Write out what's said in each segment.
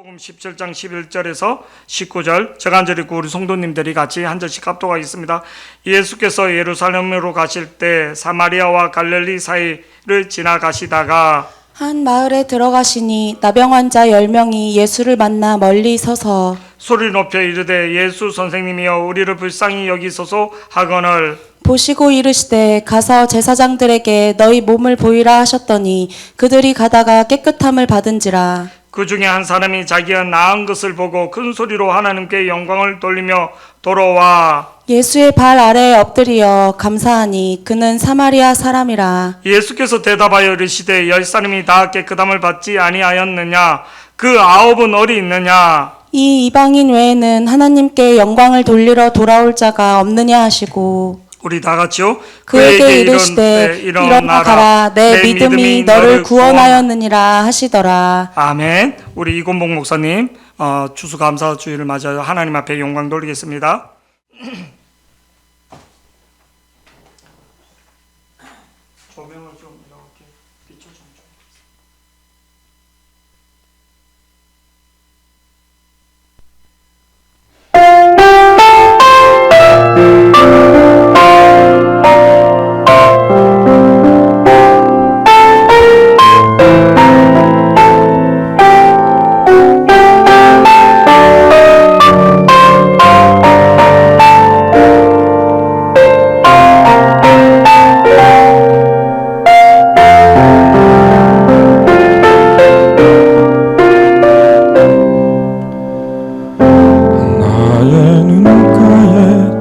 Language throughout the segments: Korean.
복음 17장 11절에서 19절 제가 읽고 우리 성도님들이 같이 한 절씩 합독하겠습니다. 예수께서 예루살렘으로 가실 때 사마리아와 갈릴리 사이를 지나가시다가 한 마을에 들어가시니 나병 환자 10명이 예수를 만나 멀리 서서 소리 높여 이르되 예수 선생님이여 우리를 불쌍히 여기소서 하거늘 보시고 이르시되 가서 제사장들에게 너희 몸을 보이라 하셨더니 그들이 가다가 깨끗함을 받은지라. 그 중에 한 사람이 자기가 나은 것을 보고 큰 소리로 하나님께 영광을 돌리며 돌아와 예수의 발 아래에 엎드리어 감사하니 그는 사마리아 사람이라. 예수께서 대답하여 이르시되 10사람이 다 깨끗함을 받지 아니하였느냐 그 9은 어디 있느냐 이 이방인 외에는 하나님께 영광을 돌리러 돌아올 자가 없느냐 하시고 우리 다 같이요. 그에게 이르시되 일어나 가라 내 믿음이 너를 구원하였느니라 하시더라. 아멘. 우리 이곤복 목사님 추수감사 주일을 맞아서 하나님 앞에 영광 돌리겠습니다. 조명을 좀 이렇게 비춰주면 좋겠습니다.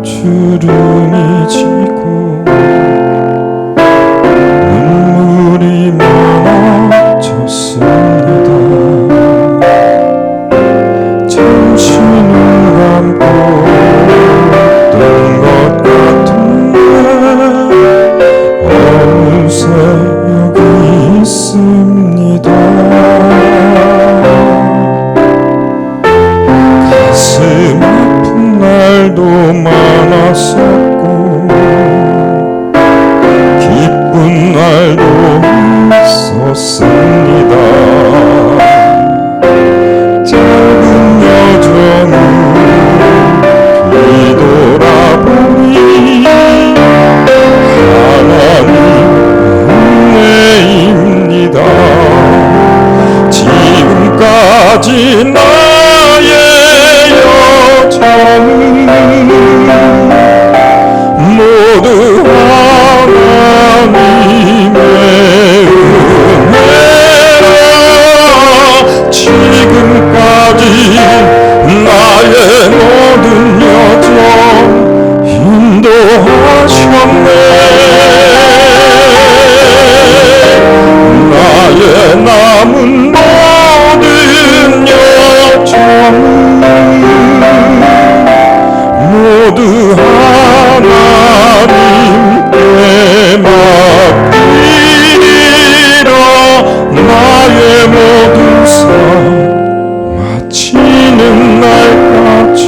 주름이 지고 눈물이 많아졌습니다. 잠시 눈 감고 뜬 것 같은데 어느새 여기 있습니다. 가슴 아픈 날도 많았었고 기쁜 날도 있었습니다. 짧은 여정을 뒤돌아보니 하나님 은혜입니다. 지금까지 나의 여정은 모두 하나님의 은혜라. 지금까지 나의 모든 여정 인도하셨네. 나의 남은 모든 여정은 모두 하나님께 맡기리라. 나의 모든 삶 마치는 날까지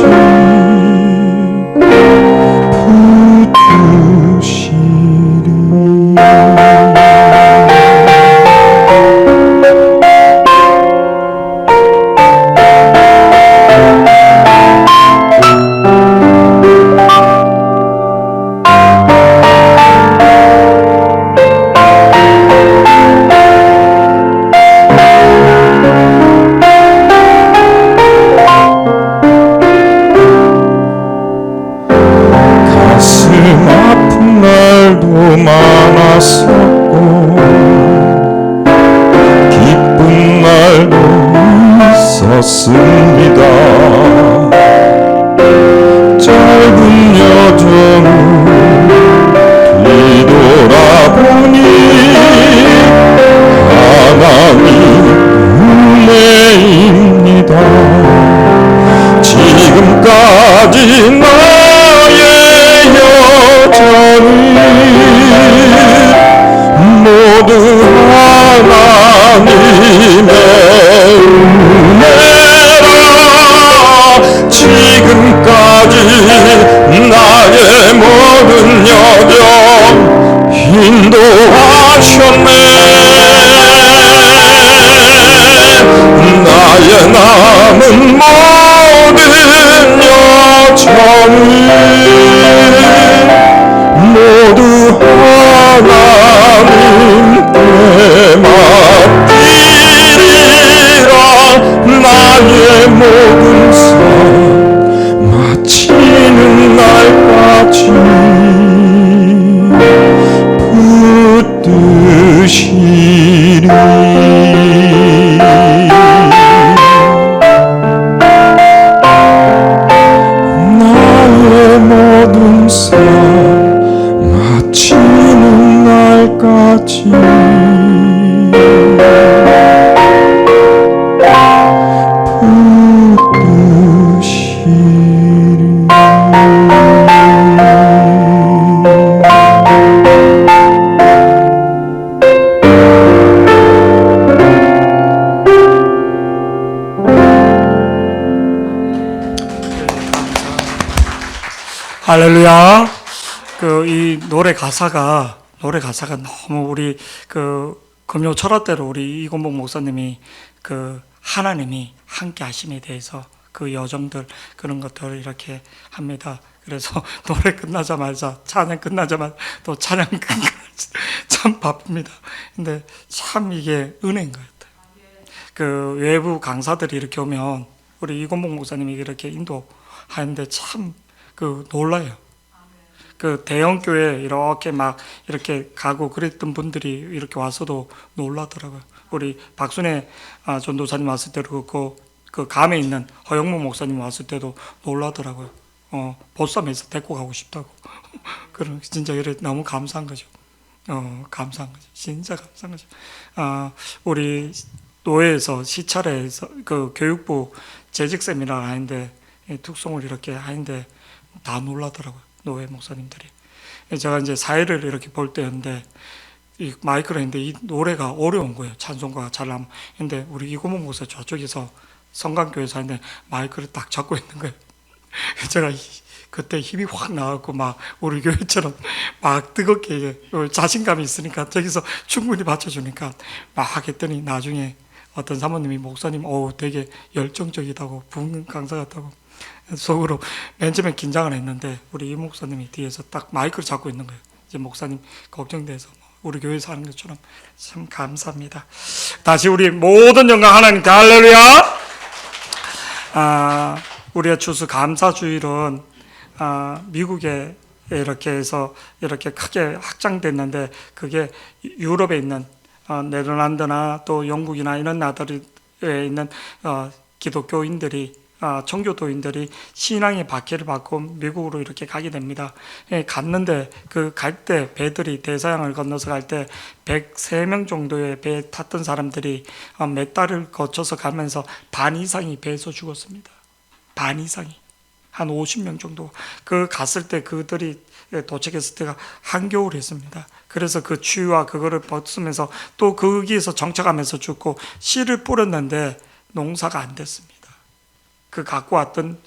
붙드시리. 가슴 아픈 날도 많았었고 기쁜 날도 있었습니다. 짧은 여정을 뒤돌아보니 하나님 은혜입니다. 지금까지 나의 여정은 모두 하나님의 은혜라. 지금까지 나의 모든 여정 인도하셨네. 나의 남은 모든 여정이 모두 하나님께 맡기리라. 나의 모든 삶 마치는 날까지 붙드시리. 나의 모든 삶 마치는 날까지 할렐루야. 이 노래 가사가 너무 우리 금요 철학대로 우리 이건복 목사님이 하나님이 함께 하심에 대해서 그 여정들 그런 것들을 이렇게 합니다. 그래서 노래 끝나자마자 찬양 끝나자마자 또 찬양 끝나자마자 참 바쁩니다. 근데 참 이게 은혜인 것 같아요. 외부 강사들이 이렇게 오면 우리 이건복 목사님이 이렇게 인도하는데 참 놀라요. 대형 교회 이렇게 가고 그랬던 분들이 이렇게 와서도 놀라더라고요. 우리 박순애 전도사님 왔을 때도 그렇고 감에 있는 허영무 목사님 왔을 때도 놀라더라고요. 보쌈에서 데리고 가고 싶다고. 그런 진짜 이래 너무 감사한 거죠. 감사한 거죠. 진짜 감사한 거죠. 우리 노회에서 시찰에서 교육부 재직 세미나를 하는데 특송을 이렇게 하는데 다 놀라더라고요. 노회 목사님들이. 제가 이제 사회를 이렇게 볼 때였는데 이 마이크를 했는데 이 노래가 어려운 거예요. 찬송가가 잘 나면. 근데 우리 이고문 목사 저쪽에서 성강교회에서 하는데 마이크를 딱 잡고 있는 거예요. 제가 그때 힘이 확 나왔고 우리 교회처럼 뜨겁게 자신감이 있으니까 저기서 충분히 받쳐주니까 했더니 나중에 어떤 사모님이 목사님 되게 열정적이다고 부흥 강사 같다고 속으로 맨 처음에 긴장을 했는데 우리 이 목사님이 뒤에서 딱 마이크를 잡고 있는 거예요. 이제 목사님 걱정돼서 우리 교회에서 하는 것처럼 참 감사합니다. 다시 우리 모든 영광 하나님께 할렐루야. 우리의 추수 감사주일은 미국에 이렇게 해서 이렇게 크게 확장됐는데 그게 유럽에 있는 네덜란드나 또 영국이나 이런 나라들에 있는 기독교인들이 청교도인들이 신앙의 박해를 받고 미국으로 이렇게 가게 됩니다. 갔는데 갈 때 배들이 대서양을 건너서 갈 때 103명 정도의 배에 탔던 사람들이 몇 달을 거쳐서 가면서 반 이상이 배에서 죽었습니다. 반 이상이. 한 50명 정도. 갔을 때 그들이 도착했을 때가 한겨울이었습니다. 그래서 그 추위와 그거를 벗으면서 또 거기에서 정착하면서 죽고 씨를 뿌렸는데 농사가 안 됐습니다. 갖고 왔던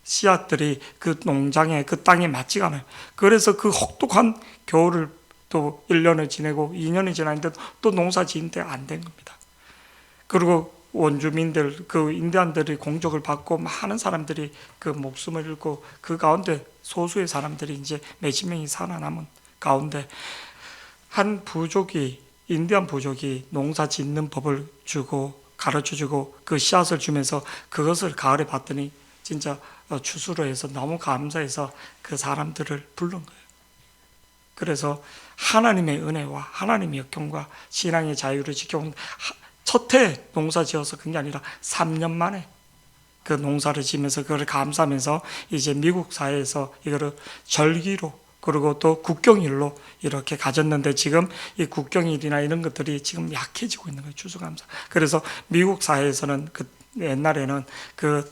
씨앗들이 농장에 땅에 맞지가 않아요. 그래서 혹독한 겨울을 또 1년을 지내고 2년이 지났는데 또 농사 지는데 안 된 겁니다. 그리고 원주민들, 인디안들이 공격을 받고 많은 사람들이 목숨을 잃고 그 가운데 소수의 사람들이 이제 몇십 명이 살아남은 가운데 한 부족이, 인디안 부족이 농사 짓는 법을 가르쳐주고 그 씨앗을 주면서 그것을 가을에 봤더니 진짜 추수로 해서 너무 감사해서 그 사람들을 부른 거예요. 그래서 하나님의 은혜와 하나님의 역경과 신앙의 자유를 지켜온 첫해 농사 지어서 그게 아니라 3년 만에 그 농사를 지면서 그걸 감사하면서 이제 미국 사회에서 이거를 절기로 그리고 또 국경일로 이렇게 가졌는데 지금 이 국경일이나 이런 것들이 지금 약해지고 있는 거예요. 추수감사. 그래서 미국 사회에서는 옛날에는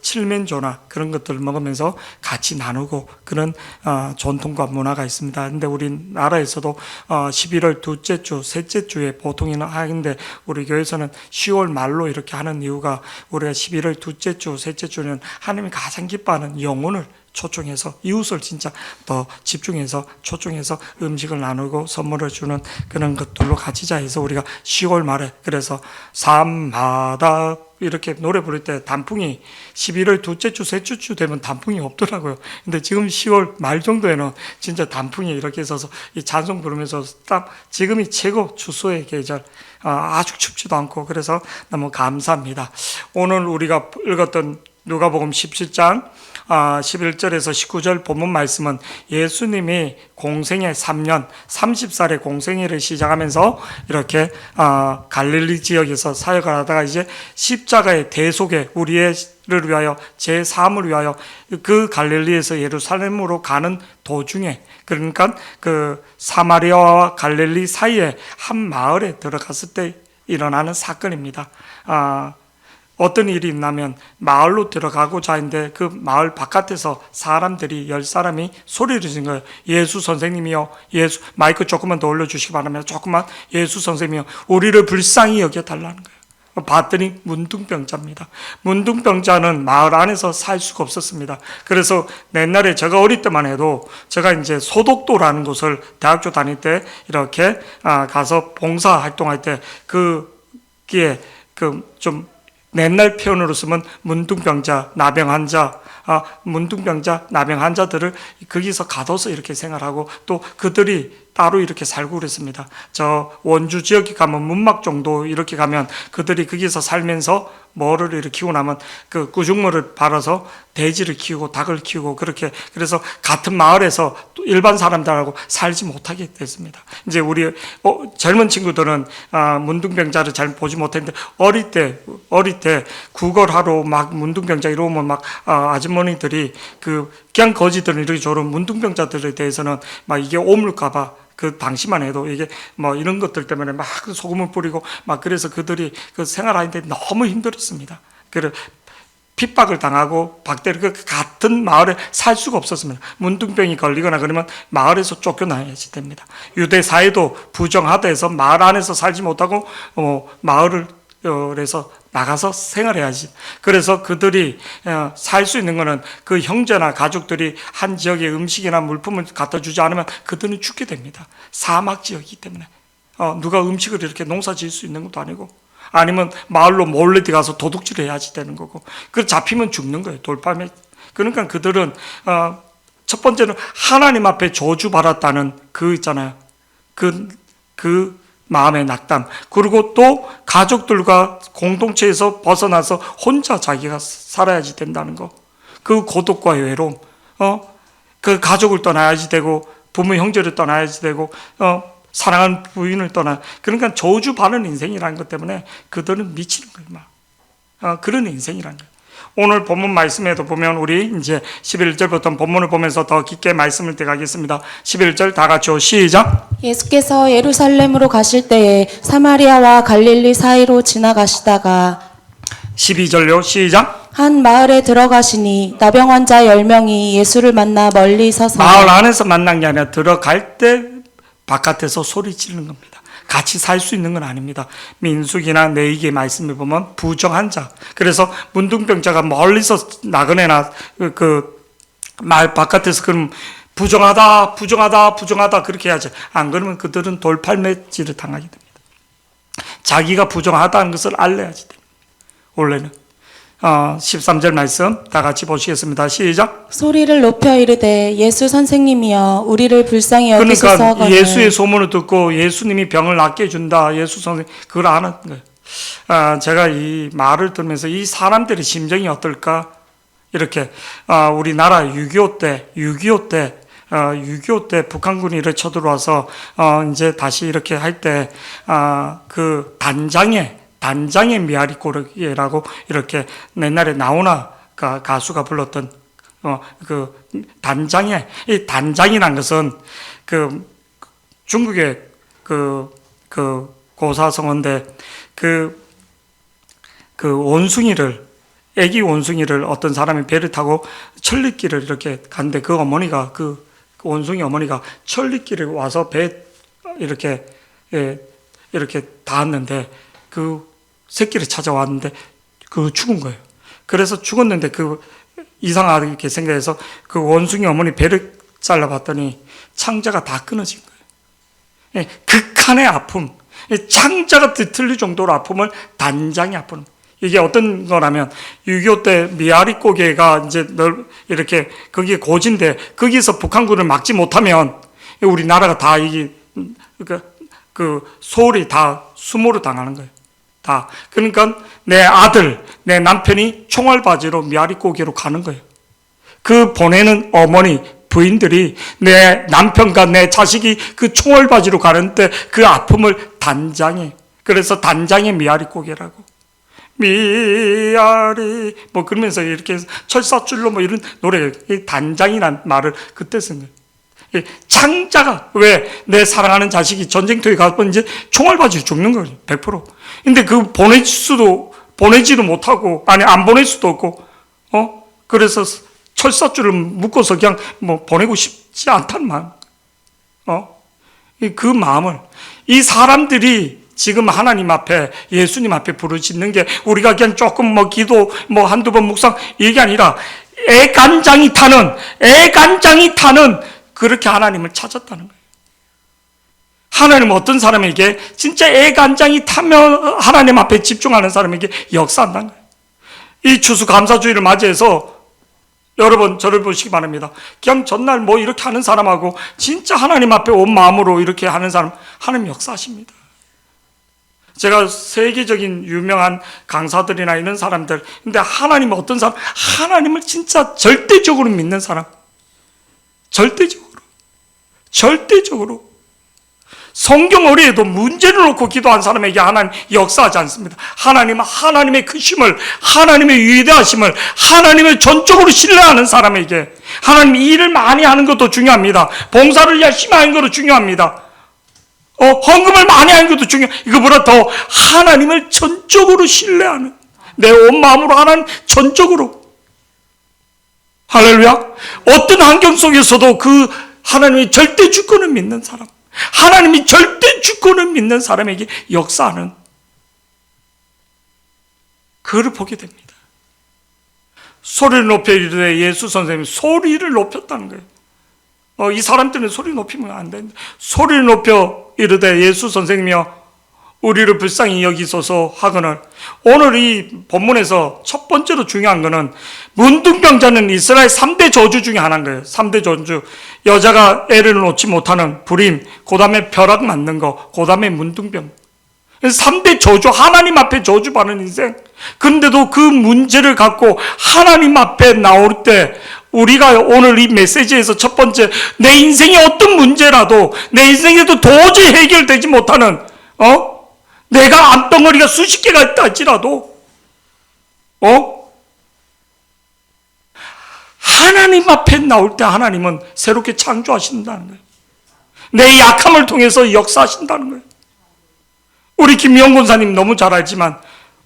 칠면조나 그런 것들을 먹으면서 같이 나누고 그런 전통과 문화가 있습니다. 근데 우리나라에서도 11월 둘째 주, 셋째 주에 보통은 하는데 우리 교회에서는 10월 말로 이렇게 하는 이유가 우리가 11월 둘째 주, 셋째 주는 하나님이 가장 기뻐하는 영혼을 초청해서 이웃을 진짜 더 집중해서 초청해서 음식을 나누고 선물을 주는 그런 것들로 가지자 해서 우리가 10월 말에 그래서 삶마다 이렇게 노래 부를 때 단풍이 11월 둘째 주, 셋째 주 되면 단풍이 없더라고요. 근데 지금 10월 말 정도에는 진짜 단풍이 이렇게 있어서 이 찬송 부르면서 딱 지금이 최고 추수의 계절, 아주 춥지도 않고 그래서 너무 감사합니다. 오늘 우리가 읽었던 누가복음 17장 11절에서 19절 본문 말씀은 예수님이 공생애 3년 30살의 공생애를 시작하면서 이렇게 갈릴리 지역에서 사역을 하다가 이제 십자가의 대속에 우리를 위하여 제 삶을 위하여 그 갈릴리에서 예루살렘으로 가는 도중에 그러니까 그 사마리아와 갈릴리 사이에 한 마을에 들어갔을 때 일어나는 사건입니다. 어떤 일이 있냐면 마을로 들어가고자 하는데 그 마을 바깥에서 사람들이 10사람이 소리를 지른 거예요. 예수 선생님이요. 예수 마이크 조금만 더 올려주시기 바랍니다. 조금만. 예수 선생님이요. 우리를 불쌍히 여겨달라는 거예요. 봤더니 문둥병자입니다. 문둥병자는 마을 안에서 살 수가 없었습니다. 그래서 옛날에 제가 어릴 때만 해도 제가 이제 소독도라는 곳을 대학교 다닐 때 이렇게 가서 봉사 활동할 때 그기에 좀 옛날 표현으로 쓰면 문둥병자, 나병 환자, 문둥병자, 나병 환자들을 거기서 가둬서 이렇게 생활하고 또 그들이 따로 이렇게 살고 그랬습니다. 저 원주 지역에 가면 문막 정도 이렇게 가면 그들이 거기서 살면서 뭐를 이렇게 키우고 나면 그 구중물을 팔아서 돼지를 키우고 닭을 키우고 그렇게 그래서 같은 마을에서 또 일반 사람들하고 살지 못하게 됐습니다. 이제 우리 젊은 친구들은 문둥병자를 잘 보지 못했는데 어릴 때 구걸하러 막 문둥병자 이러면 막 아주머니들이 그냥 거지들은 이렇게 저런 문둥병자들에 대해서는 막 이게 오물까봐 그 당시만 해도 이게 뭐 이런 것들 때문에 막 소금을 뿌리고 막 그래서 그들이 그 생활하는데 너무 힘들었습니다. 그래 핍박을 당하고 박대를 그 같은 마을에 살 수가 없었습니다. 문둥병이 걸리거나 그러면 마을에서 쫓겨나야지 됩니다. 유대 사회도 부정하다 해서 마을 안에서 살지 못하고 마을을 그래서 나가서 생활해야지. 그래서 그들이 살 수 있는 거는 그 형제나 가족들이 한 지역에 음식이나 물품을 갖다 주지 않으면 그들은 죽게 됩니다. 사막 지역이기 때문에 누가 음식을 이렇게 농사 지을 수 있는 것도 아니고 아니면 마을로 몰래 들어가서 도둑질 해야지 되는 거고 그 잡히면 죽는 거예요. 돌팔매. 그러니까 그들은 첫 번째는 하나님 앞에 저주받았다는 그 있잖아요. 그 마음의 낙담. 그리고 또 가족들과 공동체에서 벗어나서 혼자 자기가 살아야지 된다는 거. 그 고독과 외로움. 그 가족을 떠나야지 되고 부모 형제를 떠나야지 되고 사랑하는 부인을 떠나. 그러니까 저주받는 인생이라는 것 때문에 그들은 미치는 거예요. 그런 인생이라는 거예요. 오늘 본문 말씀에도 보면 우리 이제 11절부터 본문을 보면서 더 깊게 말씀을 들어가겠습니다. 11절 다 같이요. 시작. 예수께서 예루살렘으로 가실 때에 사마리아와 갈릴리 사이로 지나가시다가 12절요. 시작. 한 마을에 들어가시니 나병 환자 10명이 예수를 만나 멀리 서서 마을 안에서 만난 게 아니라 들어갈 때 바깥에서 소리 지르는 겁니다. 같이 살 수 있는 건 아닙니다. 민수기나 레위기 말씀을 보면 부정한 자. 그래서 문둥병자가 멀리서 나그네나 그 말 바깥에서 그럼 부정하다 그렇게 해야지. 안 그러면 그들은 돌팔매질을 당하게 됩니다. 자기가 부정하다는 것을 알려야지 됩니다. 원래는 13절 말씀 다 같이 보시겠습니다. 시작. 소리를 높여 이르되 예수 선생님이여 우리를 불쌍히 여기소서 그러니까 하거늘 예수의 소문을 듣고 예수님이 병을 낫게 해준다. 예수 선생님 그걸 아는 거예요. 제가 이 말을 들으면서 이 사람들의 심정이 어떨까? 이렇게 우리나라 6.25 때 북한군이 이렇게 쳐들어와서 이제 다시 이렇게 할 때 그 단장의 메아리 고르기라고 이렇게 옛날에 나훈아 가수가 불렀던 그 이 단장이란 것은 그 중국의 그 고사성어인데 그 애기 원숭이를 어떤 사람이 배를 타고 천리길을 이렇게 갔는데 그 어머니가 그 원숭이 어머니가 천리길에 와서 배 이렇게 닿았는데 그 새끼를 찾아왔는데 그 죽은 거예요. 그래서 죽었는데 그 이상하게 생각해서 그 원숭이 어머니 배를 잘라봤더니 창자가 다 끊어진 거예요. 예, 극한의 아픔, 창자가 뒤틀릴 정도로 아픔을 단장이 아픈. 이게 어떤 거라면 6.25 때 미아리 고개가 이제 이렇게 거기에 고지인데 거기서 북한군을 막지 못하면 우리나라가 다 이게 그 소홀히 다 수모를 당하는 거예요. 다. 그러니까 내 아들, 내 남편이 총알바지로 미아리 고개로 가는 거예요. 그 보내는 어머니, 부인들이 내 남편과 내 자식이 그 총알바지로 가는데 그 아픔을 단장해. 그래서 단장의 미아리 고개라고. 미아리 뭐 그러면서 이렇게 철사줄로 뭐 이런 노래, 단장이란 말을 그때 쓴 거예요. 창자가 왜 내 사랑하는 자식이 전쟁터에 가서 이제 총알바지로 죽는 거죠. 100%. 근데 그 보내지도 못하고 아니 안 보낼 수도 없고 그래서 철사줄을 묶어서 그냥 뭐 보내고 싶지 않단 마음. 그 마음을 이 사람들이 지금 하나님 앞에 예수님 앞에 부르짖는 게 우리가 그냥 조금 뭐 기도 뭐 한두 번 묵상 이게 아니라 애간장이 타는 그렇게 하나님을 찾았다는 거예요. 하나님은 어떤 사람에게 진짜 애간장이 타면 하나님 앞에 집중하는 사람에게 역사한다는 거예요. 이 추수감사주의를 맞이해서 여러분 저를 보시기 바랍니다. 그냥 전날 뭐 이렇게 하는 사람하고 진짜 하나님 앞에 온 마음으로 이렇게 하는 사람 하나님 역사하십니다. 제가 세계적인 유명한 강사들이나 이런 사람들, 근데 하나님은 어떤 사람? 하나님을 진짜 절대적으로 믿는 사람. 절대적으로. 성경 어리에도 문제를 놓고 기도한 사람에게 하나님 역사하지 않습니다. 하나님은 하나님의 크심을, 하나님의 위대하심을, 하나님을 전적으로 신뢰하는 사람에게 하나님이 일을 많이 하는 것도 중요합니다. 봉사를 열심히 하는 것도 중요합니다. 헌금을 많이 하는 것도 이거보다 더 하나님을 전적으로 신뢰하는, 내 온 마음으로 하나님 전적으로. 할렐루야. 어떤 환경 속에서도 그 하나님의 절대 주권을 믿는 사람, 하나님이 절대 주권을 믿는 사람에게 역사하는 그를 보게 됩니다. 소리를 높여 이르되 예수 선생님이 소리를 높였다는 거예요. 이 사람들은 소리 높이면 안 되는데 소리를 높여 이르되 예수 선생님이여 우리를 불쌍히 여기소서 하거늘. 오늘 이 본문에서 첫 번째로 중요한 거는 문둥병자는 이스라엘 3대 저주 중에 하나인 거예요. 3대 저주. 여자가 애를 놓지 못하는 불임, 그 다음에 벼락 맞는 거, 그 다음에 문둥병. 3대 저주, 하나님 앞에 저주받는 인생. 그런데도 그 문제를 갖고 하나님 앞에 나올 때 우리가 오늘 이 메시지에서 첫 번째, 내 인생에 어떤 문제라도 내 인생에도 도저히 해결되지 못하는 내가 암덩어리가 수십 개가 있다 할지라도 하나님 앞에 나올 때 하나님은 새롭게 창조하신다는 거예요. 내 약함을 통해서 역사하신다는 거예요. 우리 김미영 권사님 너무 잘 알지만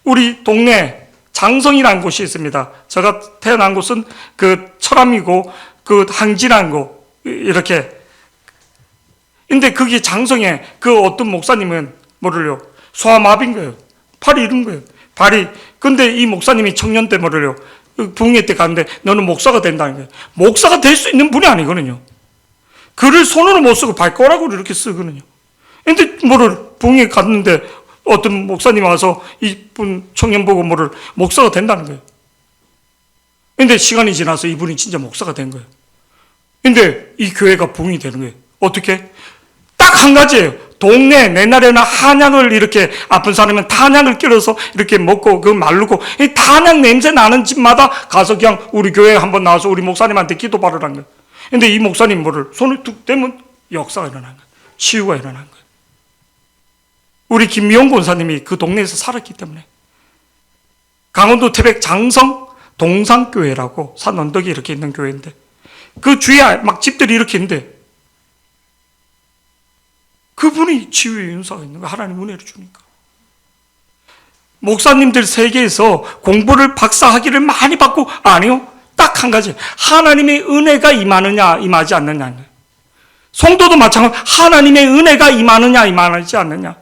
우리 동네 장성이라는 곳이 있습니다. 제가 태어난 곳은 그 철암이고 그 항진한 곳 이렇게. 근데 거기 장성에 그 어떤 목사님은 뭐를요? 소아마비인 거예요. 팔이 이런 거예요. 발이. 근데 이 목사님이 청년 때 뭐를요? 부흥회 때 가는데 너는 목사가 된다는 거예요. 목사가 될 수 있는 분이 아니거든요. 글을 손으로 못 쓰고 발가락으로 이렇게 쓰거든요. 근데 부흥회 갔는데 어떤 목사님 와서 이분 청년 보고 목사가 된다는 거예요. 근데 시간이 지나서 이분이 진짜 목사가 된 거예요. 근데 이 교회가 부흥이 되는 거예요. 어떻게? 딱 한 가지예요. 동네, 옛날에는 한약을 이렇게 아픈 사람은 탄약을 끼워서 이렇게 먹고 그 마르고 이 탄약 냄새 나는 집마다 가서 그냥 우리 교회에 한번 나와서 우리 목사님한테 기도 받으라는 거예요. 근데 이 목사님 손을 툭 대면 역사가 일어난 거예요. 치유가 일어난 거예요. 우리 김미영 권사님이 그 동네에서 살았기 때문에. 강원도 태백 장성 동산교회라고 산 언덕이 이렇게 있는 교회인데 그 주위에 막 집들이 이렇게 있는데 그분이 치유의 윤사가 있는 거예요. 하나님 은혜를 주니까. 목사님들 세계에서 공부를 박사학위를 많이 받고 아니요. 딱 한 가지. 하나님의 은혜가 임하느냐 임하지 않느냐. 성도도 마찬가지로 하나님의 은혜가 임하느냐 임하지 않느냐.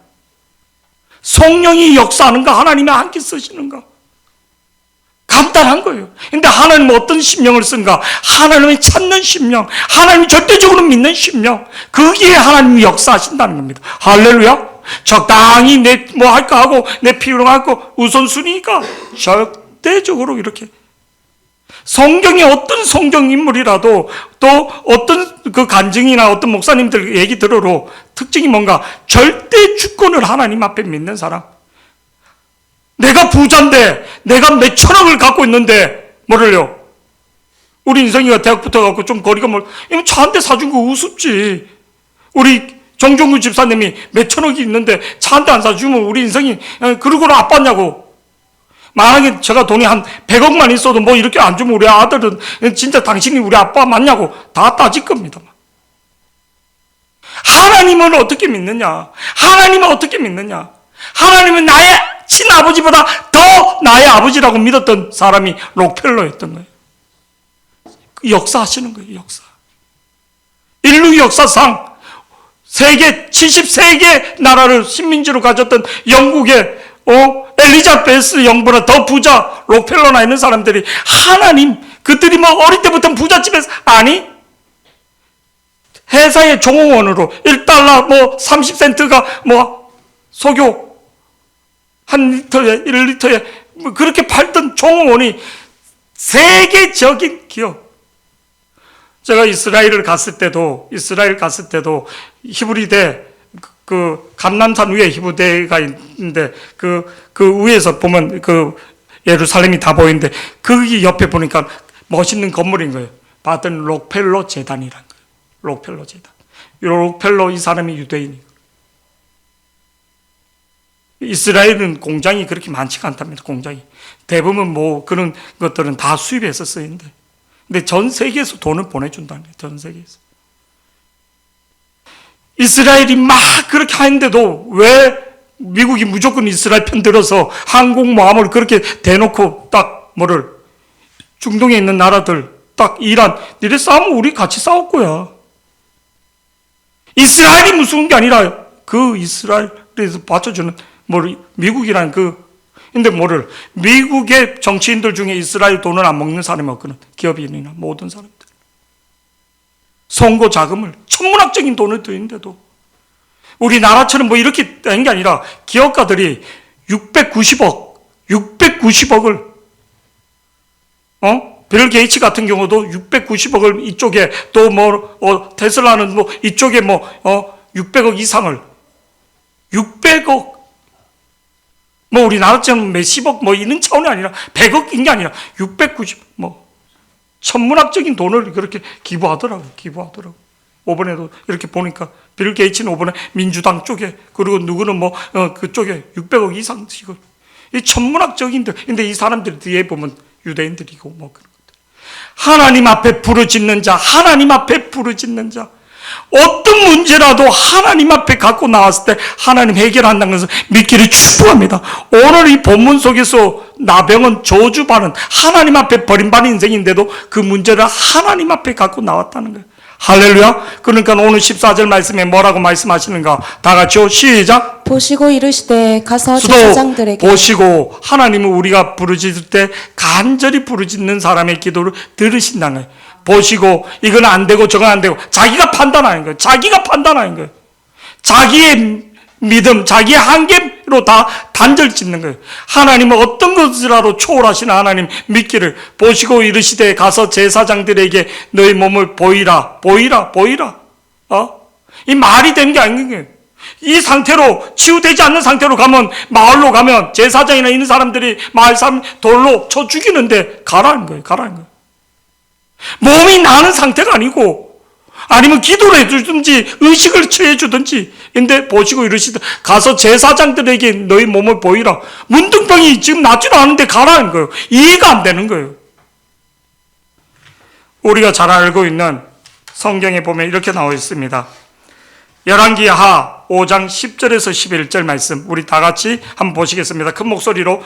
성령이 역사하는가 하나님이 함께 쓰시는가. 간단한 거예요. 근데 하나님은 어떤 심령을 쓴가? 하나님을 찾는 심령, 하나님 절대적으로 믿는 심령, 거기에 하나님이 역사하신다는 겁니다. 할렐루야. 적당히 내 뭐 할까 하고 내 필요하고 우선순위가 절대적으로 이렇게 성경의 어떤 성경 인물이라도 또 어떤 그 간증이나 어떤 목사님들 얘기 들어도 특징이 뭔가 절대 주권을 하나님 앞에 믿는 사람. 내가 부자인데 내가 몇 천억을 갖고 있는데 뭐를요? 우리 인성이가 대학 붙어갖고 좀 거리가 이건 차 한 대 사준 거 우습지. 우리 정종구 집사님이 몇 천억이 있는데 차 한 대 안 사주면 우리 인성이 그러고는 아팠냐고. 만약에 제가 돈이 한 100억만 있어도 뭐 이렇게 안 주면 우리 아들은 진짜 당신이 우리 아빠 맞냐고 다 따질 겁니다. 하나님을 어떻게 믿느냐? 하나님을 어떻게 믿느냐? 하나님은 나의 친아버지보다 더 나의 아버지라고 믿었던 사람이 록펠러였던 거예요. 역사하시는 거예요, 역사. 인류 역사상 세계 73개 나라를 식민지로 가졌던 영국의 엘리자베스 영보다 더 부자 록펠러나 있는 사람들이 하나님, 그들이 뭐 어릴 때부터 부잣집에서 아니 회사의 종업원으로 1달러 뭐 30센트가 뭐 석유 한 리터에 1리터에 뭐 그렇게 팔던 종업원이 세계적인 기업. 제가 이스라엘 갔을 때도 히브리대 그 감람산 위에 히브리대가 있는데 그 위에서 보면 그 예루살렘이 다 보이는데 거기 옆에 보니까 멋있는 건물인 거예요. 받은 록펠러 재단이란 거예요. 록펠러 재단. 록펠러 이 사람이 유대인이에요. 이스라엘은 공장이 그렇게 많지가 않답니다. 공장이 대부분 뭐 그런 것들은 다 수입해서 쓰이는데, 근데 전 세계에서 돈을 보내준다는 거예요. 전 세계에서. 이스라엘이 막 그렇게 하는데도 왜 미국이 무조건 이스라엘 편 들어서 항공모함을 그렇게 대놓고 딱 뭐를 중동에 있는 나라들 딱 이란 니네 싸우면 우리 같이 싸울 거야. 이스라엘이 무서운 게 아니라 그 이스라엘에서 받쳐주는 뭐를 미국이라는 근데 뭐를 미국의 정치인들 중에 이스라엘 돈을 안 먹는 사람이 없거든. 기업인이나 모든 사람들. 선거 자금을 천문학적인 돈을 드는데도 우리나라처럼 뭐 이렇게 된 게 아니라 기업가들이 690억을 빌 게이츠 같은 경우도 690억을 이쪽에 또 테슬라는 뭐 이쪽에 600억 이상을 600억 뭐 우리나라처럼 몇십억 뭐 이런 차원이 아니라 100억인 게 아니라 690 천문학적인 돈을 그렇게 기부하더라고. 이번에도 이렇게 보니까 빌 게이츠는 이번에 민주당 쪽에 그리고 누구는 그쪽에 600억 이상씩을 이 천문학적인들. 근데 이 사람들 뒤에 보면 유대인들이고 뭐 그런 것들. 하나님 앞에 부르짖는 자, 어떤 문제라도 하나님 앞에 갖고 나왔을 때 하나님 해결한다는 것을 믿기를 축복합니다. 오늘 이 본문 속에서 나병은 저주받은 하나님 앞에 버림받은 인생인데도 그 문제를 하나님 앞에 갖고 나왔다는 거예요. 할렐루야. 그러니까 오늘 14절 말씀에 뭐라고 말씀하시는가? 다 같이요. 시작. 보시고 이르시되 가서 제사장들에게 보시고 하나님은 우리가 부르짖을 때 간절히 부르짖는 사람의 기도를 들으신다는 거예요. 보시고 이건 안 되고 저건 안 되고 자기가 판단하는 거예요. 자기의 믿음, 자기의 한계로 다 단절 짓는 거예요. 하나님은 어떤 것이라도 초월하시는 하나님 믿기를 보시고 이르시되 가서 제사장들에게 너희 몸을 보이라. 이 말이 되는 게 아닌 거예요. 이 상태로 치유되지 않는 상태로 가면 마을로 가면 제사장이나 있는 사람들이 마을 사람 돌로 쳐 죽이는데 가라는 거예요. 몸이 나는 상태가 아니고 아니면 기도를 해주든지 의식을 취해주든지. 근데 보시고 이러시다 가서 제사장들에게 너희 몸을 보이라. 문둥병이 지금 낫지도 않은데 가라는 거예요. 이해가 안 되는 거예요. 우리가 잘 알고 있는 성경에 보면 이렇게 나와 있습니다. 열왕기하 5장 10절에서 11절 말씀 우리 다 같이 한번 보시겠습니다. 큰 목소리로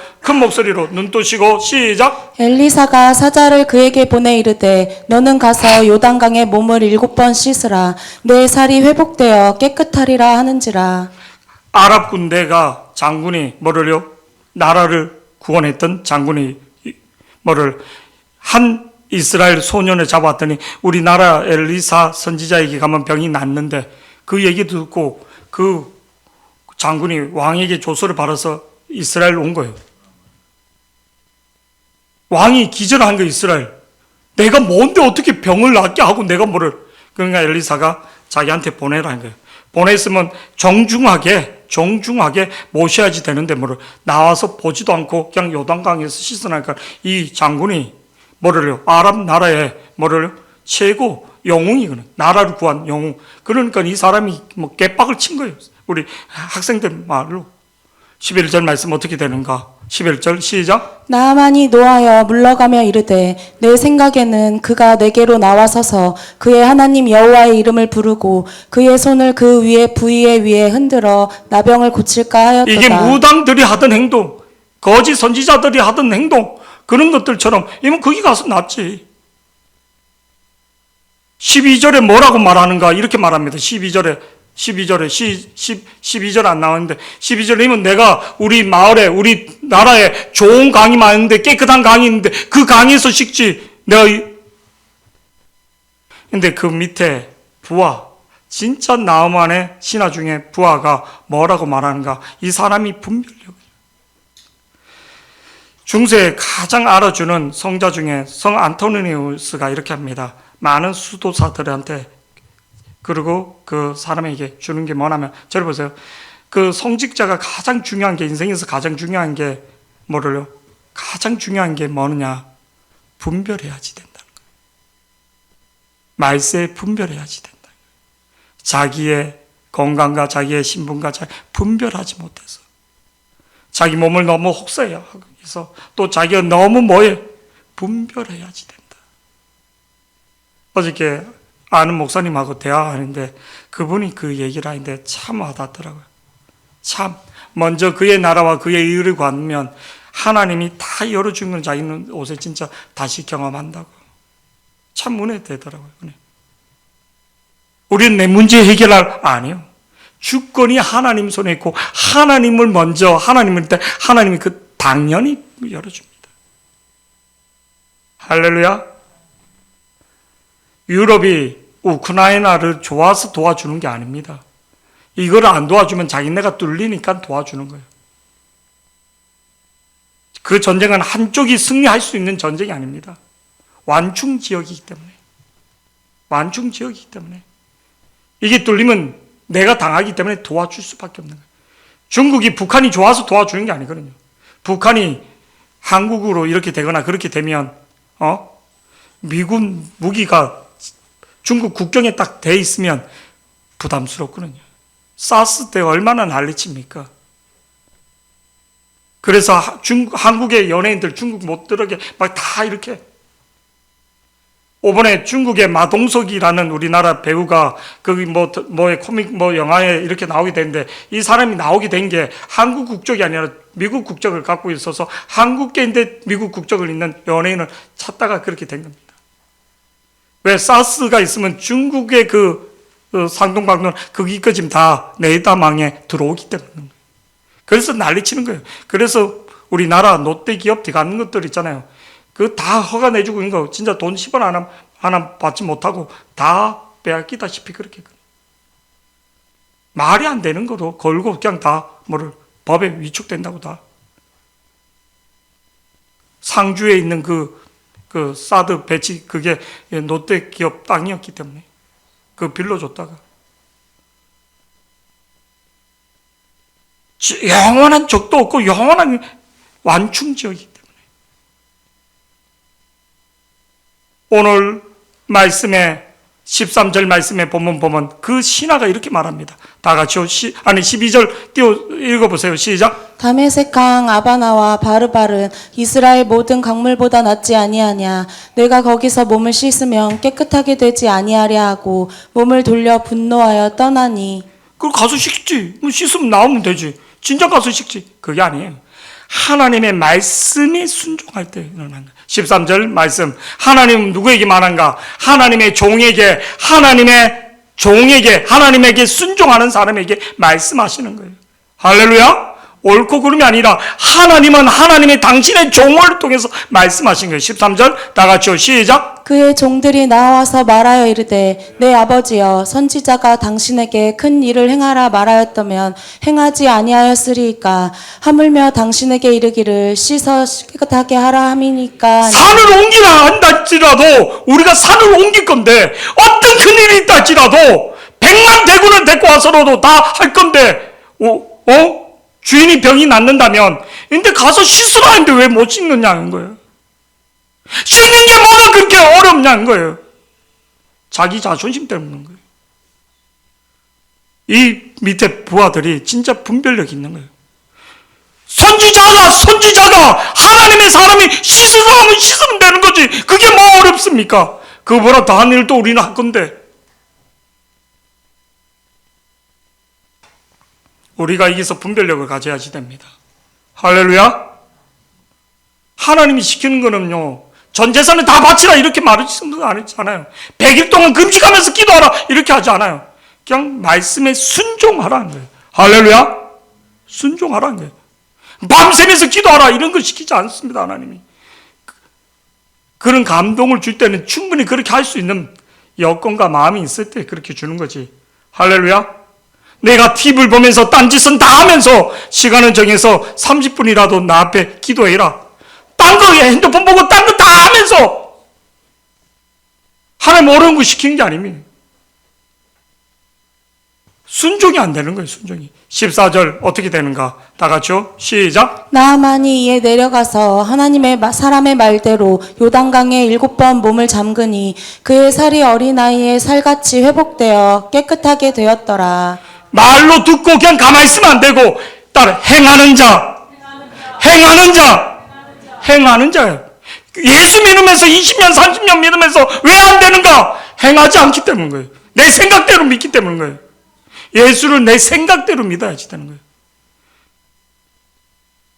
눈 뜨시고 시작. 엘리사가 사자를 그에게 보내 이르되 너는 가서 요단강에 몸을 7번 씻으라. 내 살이 회복되어 깨끗하리라 하는지라. 아랍 군대가 장군이 나라를 구원했던 장군이 뭐를 한 이스라엘 소년을 잡았더니 우리나라 엘리사 선지자에게 가면 병이 낫는데 그 얘기 듣고 그 장군이 왕에게 조서를 받아서 이스라엘 온 거예요. 왕이 기절한 거예요. 이스라엘. 내가 뭔데 어떻게 병을 낫게 하고 내가 뭐를. 그러니까 엘리사가 자기한테 보내라는 거예요. 보냈으면 정중하게 모셔야지 되는데 뭐를 나와서 보지도 않고 그냥 요단강에서 씻어나니까 이 장군이 뭐를요? 아랍 나라의 뭐를요? 최고 영웅이거든. 나라를 구한 영웅. 그러니까 이 사람이 뭐 개빡을 친 거예요. 우리 학생들 말로. 11절 말씀 어떻게 되는가? 11절 시작. 나아만이 노하여 물러가며 이르되 내 생각에는 그가 내게로 나와서서 그의 하나님 여호와의 이름을 부르고 그의 손을 그 위에 부위에 위에 흔들어 나병을 고칠까 하였도다. 이게 무당들이 하던 행동, 거짓 선지자들이 하던 행동, 그런 것들처럼 이면 거기 가서 낫지. 12절에 뭐라고 말하는가? 이렇게 말합니다. 12절에 12절 안 나왔는데 12절이면 내가 우리 마을에 우리 나라에 좋은 강이 많은데 깨끗한 강이 있는데 그 강에서 씻지. 근데 그 밑에 부하, 진짜 나우만의 신하 중에 부하가 뭐라고 말하는가? 이 사람이 분별력. 중세에 가장 알아주는 성자 중에 성 안토니우스가 이렇게 합니다. 많은 수도사들한테 그리고 그 사람에게 주는 게 뭐냐면, 저를 보세요. 그 성직자가 가장 중요한 게, 인생에서 가장 중요한 게 뭐를요? 가장 중요한 게 뭐느냐? 분별해야지 된다는 거예요. 말세에 분별해야지 된다는 거예요. 자기의 건강과 자기의 신분과 분별하지 못해서 자기 몸을 너무 혹사해야 해서 또 자기가 너무 분별해야지 된다. 어저께 아는 목사님하고 대화하는데 그분이 그 얘기를 하는데 참 와닿더라고요. 참 먼저 그의 나라와 그의 의를 구하면 하나님이 다 열어준 건 자기는 옷에 진짜 다시 경험한다고. 참 은혜 되더라고요. 은혜. 우리는 내 문제 해결할 아니요. 주권이 하나님 손에 있고 하나님을 먼저 하나님이 그 당연히 열어줍니다. 할렐루야. 유럽이 우크라이나를 좋아서 도와주는 게 아닙니다. 이걸 안 도와주면 자기네가 뚫리니까 도와주는 거예요. 그 전쟁은 한쪽이 승리할 수 있는 전쟁이 아닙니다. 완충 지역이기 때문에. 이게 뚫리면 내가 당하기 때문에 도와줄 수밖에 없는 거예요. 중국이 북한이 좋아서 도와주는 게 아니거든요. 북한이 한국으로 이렇게 되거나 그렇게 되면 미군 무기가 중국 국경에 딱 돼 있으면 부담스럽거든요. 사스 때 얼마나 난리칩니까? 그래서 한국의 연예인들 중국 못 들어게 막 다 이렇게. 이번에 중국의 마동석이라는 우리나라 배우가 거기 코믹 영화에 이렇게 나오게 됐는데 이 사람이 나오게 된 게 한국 국적이 아니라 미국 국적을 갖고 있어서 한국계인데 미국 국적을 있는 연예인을 찾다가 그렇게 된 겁니다. 왜? 사스가 있으면 중국의 그 상동방론 거기까지 지금 다 내다망에 들어오기 때문에. 그래서 난리치는 거예요. 그래서 우리나라 롯데 기업 들어가는 것들 있잖아요. 그 다 허가 내주고 있는 거 진짜 돈 10원 하나 받지 못하고 다 빼앗기다시피 그렇게. 말이 안 되는 거로 걸고 그냥 다 법에 위축된다고 다. 상주에 있는 그 사드 배치 그게 롯데 기업 땅이었기 때문에 그 빌려줬다가 영원한 적도 없고 영원한 완충지역이기 때문에 오늘 말씀에 13절 말씀에 보면 그 신하가 이렇게 말합니다. 다 같이 12절 띄워 읽어보세요. 시작. 다메섹 강 아바나와 바르바른 이스라엘 모든 강물보다 낫지 아니하냐. 내가 거기서 몸을 씻으면 깨끗하게 되지 아니하랴 하고 몸을 돌려 분노하여 떠나니. 그걸 가서 씻지. 씻으면 나오면 되지. 진짜 가서 씻지. 그게 아니에요. 하나님의 말씀에 순종할 때 일어난다. 13절 말씀. 하나님은 누구에게 말한가? 하나님의 종에게, 하나님에게 순종하는 사람에게 말씀하시는 거예요. 할렐루야. 옳고 그름이 아니라 하나님은 하나님의 당신의 종을 통해서 말씀하신 거예요. 13절 다 같이요. 시작. 그의 종들이 나와서 말하여 이르되 내 아버지여 선지자가 당신에게 큰 일을 행하라 말하였다면 행하지 아니하였으리이까 하물며 당신에게 이르기를 씻어 깨끗하게 하라 함이니까 산을 옮기라 한다지라도 우리가 산을 옮길 건데 어떤 큰일이 있다 할지라도 100만 대군을 데리고 와서라도 다 할 건데 주인이 병이 낫는다면 근데 가서 씻으라 했는데 왜 못 씻느냐는 거예요. 씻는 게 뭐가 그렇게 어렵냐는 거예요. 자기 자존심 때문인 거예요. 이 밑에 부하들이 진짜 분별력이 있는 거예요. 선지자가 하나님의 사람이 씻으라 하면 씻으면 되는 거지. 그게 뭐 어렵습니까? 그보다 더한 일도 우리는 할 건데. 우리가 여기서 분별력을 가져야지 됩니다. 할렐루야. 하나님이 시키는 거는요, 전 재산을 다 바치라 이렇게 말하지는 않잖아요. 100일 동안 금식하면서 기도하라 이렇게 하지 않아요. 그냥 말씀에 순종하라는 거예요. 할렐루야. 순종하라는 거예요. 밤새면서 기도하라 이런 걸 시키지 않습니다. 하나님이. 그런 감동을 줄 때는 충분히 그렇게 할 수 있는 여건과 마음이 있을 때 그렇게 주는 거지. 할렐루야. 내가 TV를 보면서 딴짓은 다 하면서 시간을 정해서 30분이라도 나 앞에 기도해라. 딴 거 핸드폰 보고 딴 거 다 하면서 하나님 어려운 거 시키는 게 아닙니다. 순종이 안 되는 거예요. 순종이. 14절 어떻게 되는가? 다 같이요. 시작. 나아만이 이에 내려가서 하나님의 사람의 말대로 요단강에 7번 몸을 잠그니 그의 살이 어린아이의 살같이 회복되어 깨끗하게 되었더라. 말로 듣고 그냥 가만히 있으면 안 되고 따라 행하는 자예요. 예수 믿으면서 20년 30년 믿으면서 왜 안 되는가? 행하지 않기 때문인 거예요. 내 생각대로 믿기 때문인 거예요. 예수를 내 생각대로 믿어야지 되는 거예요.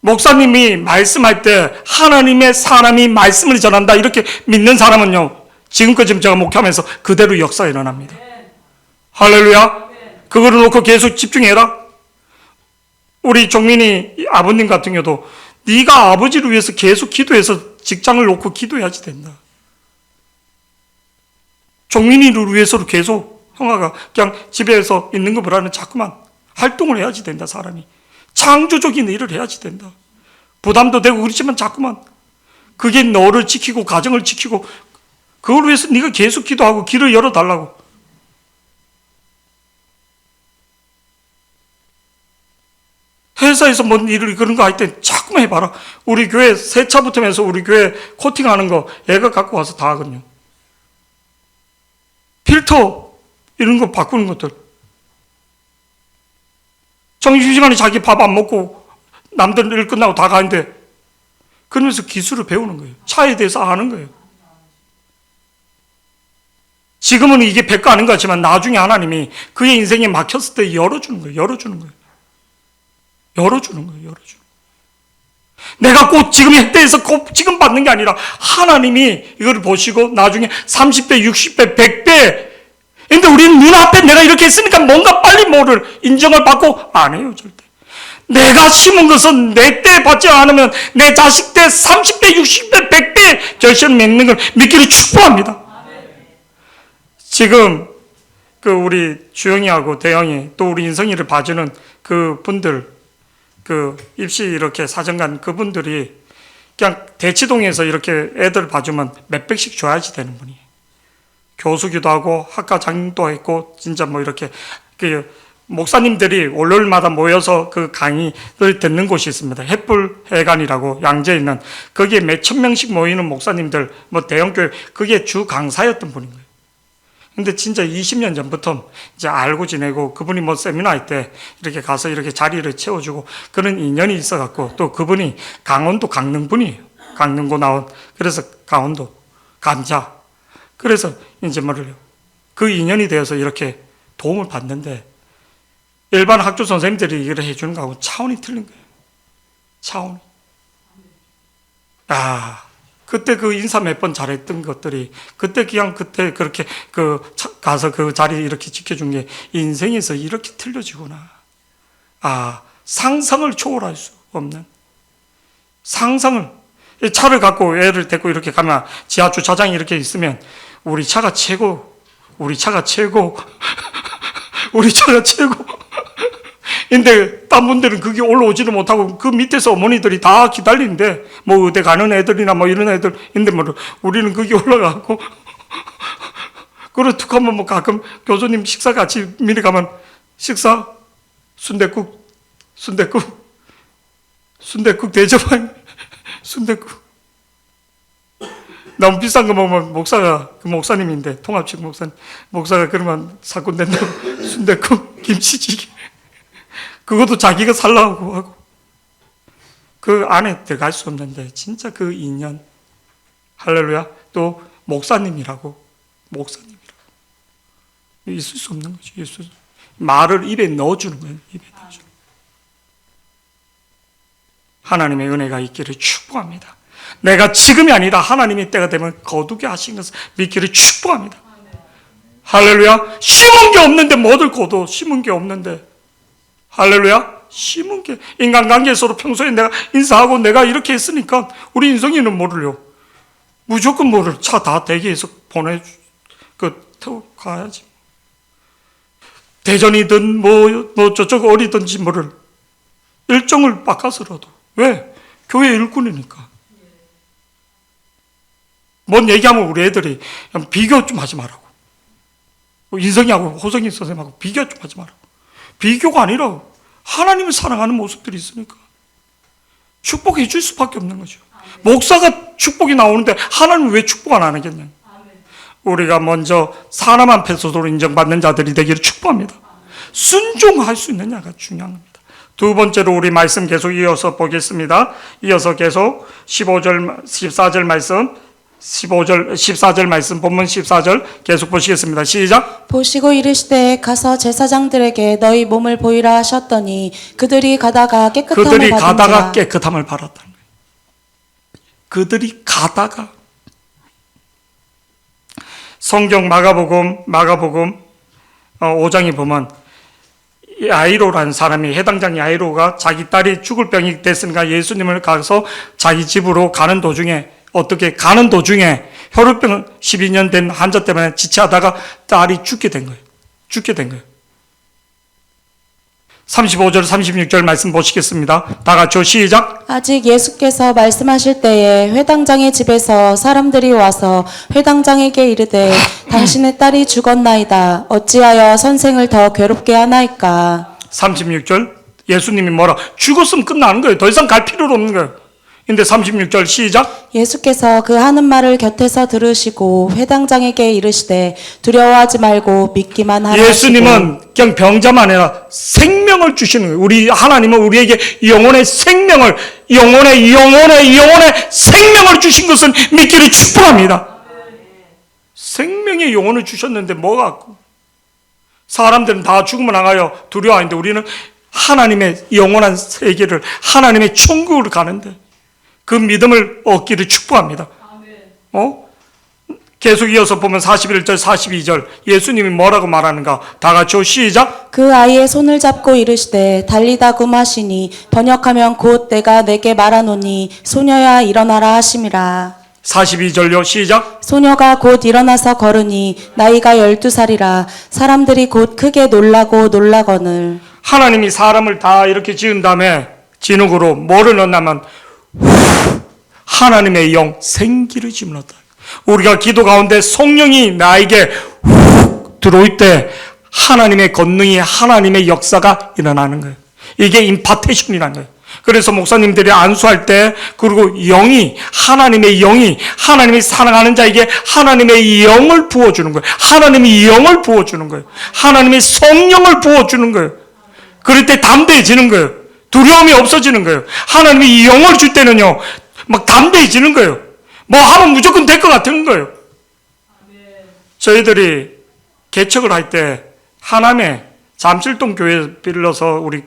목사님이 말씀할 때 하나님의 사람이 말씀을 전한다 이렇게 믿는 사람은요, 지금껏 지금 제가 목회하면서 그대로 역사가 일어납니다. 할렐루야. 그거를 놓고 계속 집중해라. 우리 종민이 아버님 같은 경우도 네가 아버지를 위해서 계속 기도해서 직장을 놓고 기도해야지 된다. 종민이를 위해서도 계속 형아가 그냥 집에서 있는 것보다는 자꾸만 활동을 해야지 된다. 사람이 창조적인 일을 해야지 된다. 부담도 되고 그렇지만 자꾸만 그게 너를 지키고 가정을 지키고 그걸 위해서 네가 계속 기도하고 길을 열어달라고. 회사에서 뭔 일을 그런 거 할 때 자꾸만 해봐라. 우리 교회 세차 붙으면서 우리 교회 코팅하는 거 애가 갖고 와서 다 하거든요. 필터 이런 거 바꾸는 것들. 점심시간에 자기 밥 안 먹고 남들 일 끝나고 다 가는데 그러면서 기술을 배우는 거예요. 차에 대해서 아는 거예요. 지금은 이게 백거 아닌 것 같지만 나중에 하나님이 그의 인생에 막혔을 때 열어주는 거예요. 열어주는 거예요. 내가 꼭 지금 혜택에서 꼭 지금 받는 게 아니라 하나님이 이걸 보시고 나중에 30배, 60배, 100배. 근데 우리는 눈앞에 내가 이렇게 했으니까 뭔가 빨리 뭐를 인정을 받고 안 해요. 절대. 내가 심은 것은 내 때 받지 않으면 내 자식 때 30배, 60배, 100배 결실을 맺는 걸 믿기를 축복합니다. 지금 그 우리 주영이하고 대영이 또 우리 인성이를 봐주는 그 분들 그 입시 이렇게 사정관 그분들이 그냥 대치동에서 이렇게 애들 봐주면 몇백씩 줘야지 되는 분이에요. 교수기도 하고 학과장도 했고 진짜 뭐 이렇게 그 목사님들이 월요일마다 모여서 그 강의를 듣는 곳이 있습니다. 햇불회관이라고 양재에 있는 거기에 몇천 명씩 모이는 목사님들 뭐 대형교회 그게 주 강사였던 분인 거예요. 근데 진짜 20년 전부터 이제 알고 지내고 그분이 뭐 세미나 할 때 이렇게 가서 이렇게 자리를 채워주고 그런 인연이 있어갖고 또 그분이 강원도 강릉분이에요. 강릉고 나온 그래서 강원도 감자 그래서 이제 뭐를요 그 인연이 되어서 이렇게 도움을 받는데 일반 학교 선생님들이 이걸 해주는 거하고 차원이 틀린 거예요. 차원이. 그때 그 인사 몇 번 잘했던 것들이 그때 그냥 그때 그렇게 가서 그 자리 이렇게 지켜준 게 인생에서 이렇게 틀려지구나. 상상을 초월할 수 없는 상상을. 이 차를 갖고 애를 데리고 이렇게 가면 지하 주차장이 이렇게 있으면 우리 차가 최고, 우리 차가 최고, 우리 차가 최고. 근데 딴 분들은 그게 올라오지도 못하고 그 밑에서 어머니들이 다 기다리는데 뭐 의대 가는 애들이나 뭐 이런 애들인데 뭐 우리는 그게 올라가고 그래 툭 하면 뭐 가끔 교수님 식사 같이 미리 가면 식사 순댓국 대접한 순댓국 너무 비싼 거 먹으면 목사가 그 목사님인데 통합식 목사가 그러면 사건 된다고 순댓국 김치찌개 그것도 자기가 살라고 하고 그 안에 들어갈 수 없는데 진짜 그 인연 할렐루야. 또 목사님이라고 있을 수 없는 거죠. 예수 말을 입에 넣어주는 거예요. 입에 넣어주는 거예요. 하나님의 은혜가 있기를 축복합니다. 내가 지금이 아니라 하나님의 때가 되면 거두게 하신 것을 믿기를 축복합니다. 할렐루야. 심은 게 없는데 뭐들 거둬. 심은 게 없는데 할렐루야. 심은 게 인간관계에서도 평소에 내가 인사하고 내가 이렇게 했으니까 우리 인성이는 뭐를요. 무조건 뭐를 차 다 대기해서 태워 가야지. 대전이든 뭐 저쪽 어디든지 뭐를 일정을 바꿔서라도 왜? 교회 일꾼이니까. 뭔 얘기하면 우리 애들이 비교 좀 하지 말라고. 인성이하고 호성이 선생님하고 비교 좀 하지 말라고. 비교가 아니라 하나님을 사랑하는 모습들이 있으니까 축복해 줄 수밖에 없는 거죠. 목사가 축복이 나오는데 하나님은 왜 축복 안 하겠냐. 우리가 먼저 사람 앞에서도 인정받는 자들이 되기를 축복합니다. 순종할 수 있느냐가 중요한 겁니다. 두 번째로 우리 말씀 계속 이어서 보겠습니다. 이어서 계속 15절, 14절 말씀 14절 말씀 본문 14절 계속 보시겠습니다. 시작. 보시고 이르시되 가서 제사장들에게 너희 몸을 보이라 하셨더니 그들이 가다가 깨끗함을 받았다는 거예요. 그들이 가다가 성경 마가복음 5장에 보면 야이로라는 사람이 해당장 야이로가 자기 딸이 죽을 병이 됐으니까 예수님을 가서 자기 집으로 가는 도중에 혈우병 12년 된 환자 때문에 지체하다가 딸이 죽게 된 거예요. 35절 36절 말씀 보시겠습니다. 다 같이 시작. 아직 예수께서 말씀하실 때에 회당장의 집에서 사람들이 와서 회당장에게 이르되 당신의 딸이 죽었나이다. 어찌하여 선생을 더 괴롭게 하나이까. 36절 예수님이 뭐라? 죽었으면 끝나는 거예요. 더 이상 갈 필요가 없는 거예요. 근데 36절 시작. 예수께서 그 하는 말을 곁에서 들으시고 회당장에게 이르시되 두려워하지 말고 믿기만 하라. 예수님은 그냥 병자만 아니라 생명을 주시는 거예요. 우리 하나님은 우리에게 영혼의 생명을 영혼의 생명을 주신 것은 믿기를 축복합니다. 생명의 영혼을 주셨는데 뭐 갖고 사람들은 다 죽으면 나가요. 두려워하는데 우리는 하나님의 영원한 세계를 하나님의 천국으로 가는데 그 믿음을 얻기를 축복합니다. 계속 이어서 보면 41절 42절 예수님이 뭐라고 말하는가? 다 같이 시작. 그 아이의 손을 잡고 이르시되 달리다굼 하시니 번역하면 곧 내가 내게 말하노니 소녀야 일어나라 하심이라. 42절요 시작. 소녀가 곧 일어나서 걸으니 나이가 12살이라 사람들이 곧 크게 놀라거늘. 하나님이 사람을 다 이렇게 지은 다음에 진흙으로 뭐를 넣냐면 하나님의 영 생기를 집어넣었다. 우리가 기도 가운데 성령이 나에게 들어올 때 하나님의 권능이 하나님의 역사가 일어나는 거예요. 이게 임파테이션이라는 거예요. 그래서 목사님들이 안수할 때 그리고 하나님의 영이 하나님이 사랑하는 자에게 하나님의 영을 부어주는 거예요. 하나님의 영을 부어주는 거예요. 하나님의 성령을 부어주는 거예요. 그럴 때 담대해지는 거예요. 두려움이 없어지는 거예요. 하나님이 영을 줄 때는요, 막 담대해지는 거예요. 뭐 하면 무조건 될 것 같은 거예요. 저희들이 개척을 할 때 하남에 잠실동 교회 빌려서 우리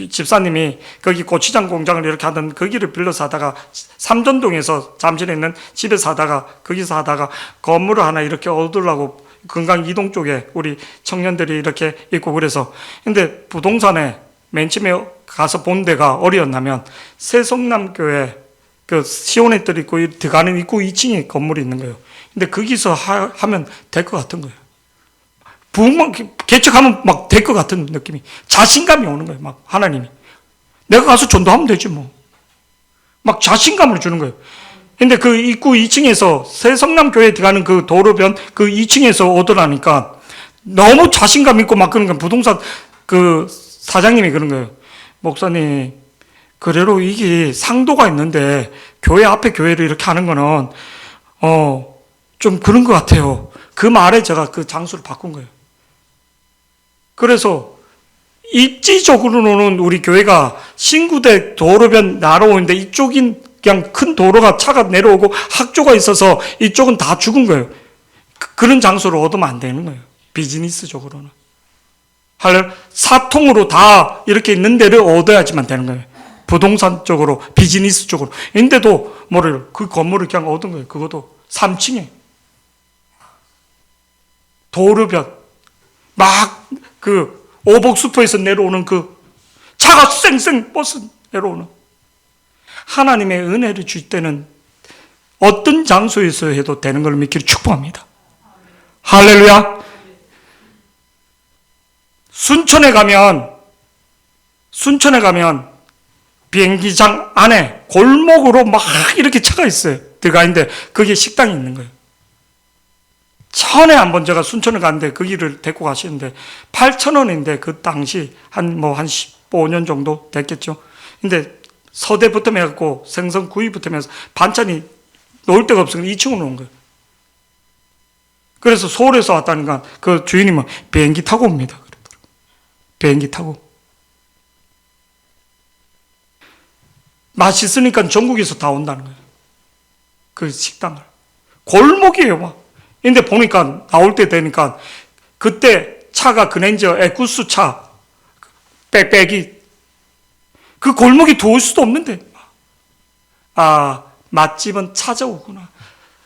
집사님이 거기 고추장 공장을 이렇게 하던 거기를 빌려서 하다가 삼전동에서 잠실에 있는 집에서 하다가 거기서 하다가 건물을 하나 이렇게 얻으려고 건강 이동 쪽에 우리 청년들이 이렇게 있고 그래서 근데 부동산에 맨 처음에 가서 본 데가 어디였냐면 새성남교회 그 시온에 있고 들어가는 입구 2층에 건물이 있는 거예요. 근데 거기서 하면 될 것 같은 거예요. 부흥만 개척하면 막 될 것 같은 느낌이, 자신감이 오는 거예요. 막 하나님이 내가 가서 전도하면 되지 뭐. 막 자신감을 주는 거예요. 근데 그 입구 2층에서 새성남교회 들어가는 그 도로변 그 2층에서 오더라니까 너무 자신감 있고 막 그런 거예요. 부동산 그 사장님이 그런 거예요. 목사님, 그래로 이게 상도가 있는데 교회 앞에 교회를 이렇게 하는 거는 좀 그런 것 같아요. 그 말에 제가 그 장소를 바꾼 거예요. 그래서 입지적으로는 우리 교회가 신구대 도로변 나로오는데 이쪽인 그냥 큰 도로가 차가 내려오고 학교가 있어서 이쪽은 다 죽은 거예요. 그런 장소를 얻으면 안 되는 거예요. 비즈니스적으로는. 사통으로 다 이렇게 있는 데를 얻어야지만 되는 거예요. 부동산 쪽으로, 비즈니스 쪽으로. 인데도 그 건물을 그냥 얻은 거예요. 그것도 3층에. 도로변. 막 그 오복수포에서 내려오는 그 차가 쌩쌩 버스 내려오는. 하나님의 은혜를 줄 때는 어떤 장소에서 해도 되는 걸 믿기를 축복합니다. 할렐루야. 순천에 가면 비행기장 안에 골목으로 막 이렇게 차가 있어요. 들어가 있는데 거기에 식당이 있는 거예요. 전에 한번 제가 순천을 갔는데 거기를 데리고 가시는데 8,000원인데 그 당시 한 15년 정도 됐겠죠. 근데 서대부터 해갖고 생선 구이부터 해서 반찬이 놓을 데가 없으니까 2층으로 온 거예요. 그래서 서울에서 왔다니까 그 주인님은 비행기 타고 옵니다. 그러더라고요. 비행기 타고. 맛있으니까 전국에서 다 온다는 거예요. 그 식당을. 골목이에요, 막. 근데 보니까 나올 때 되니까 그때 차가 그랜저 에쿠스 차, 빽빽이. 그 골목이 도울 수도 없는데. 아, 맛집은 찾아오구나.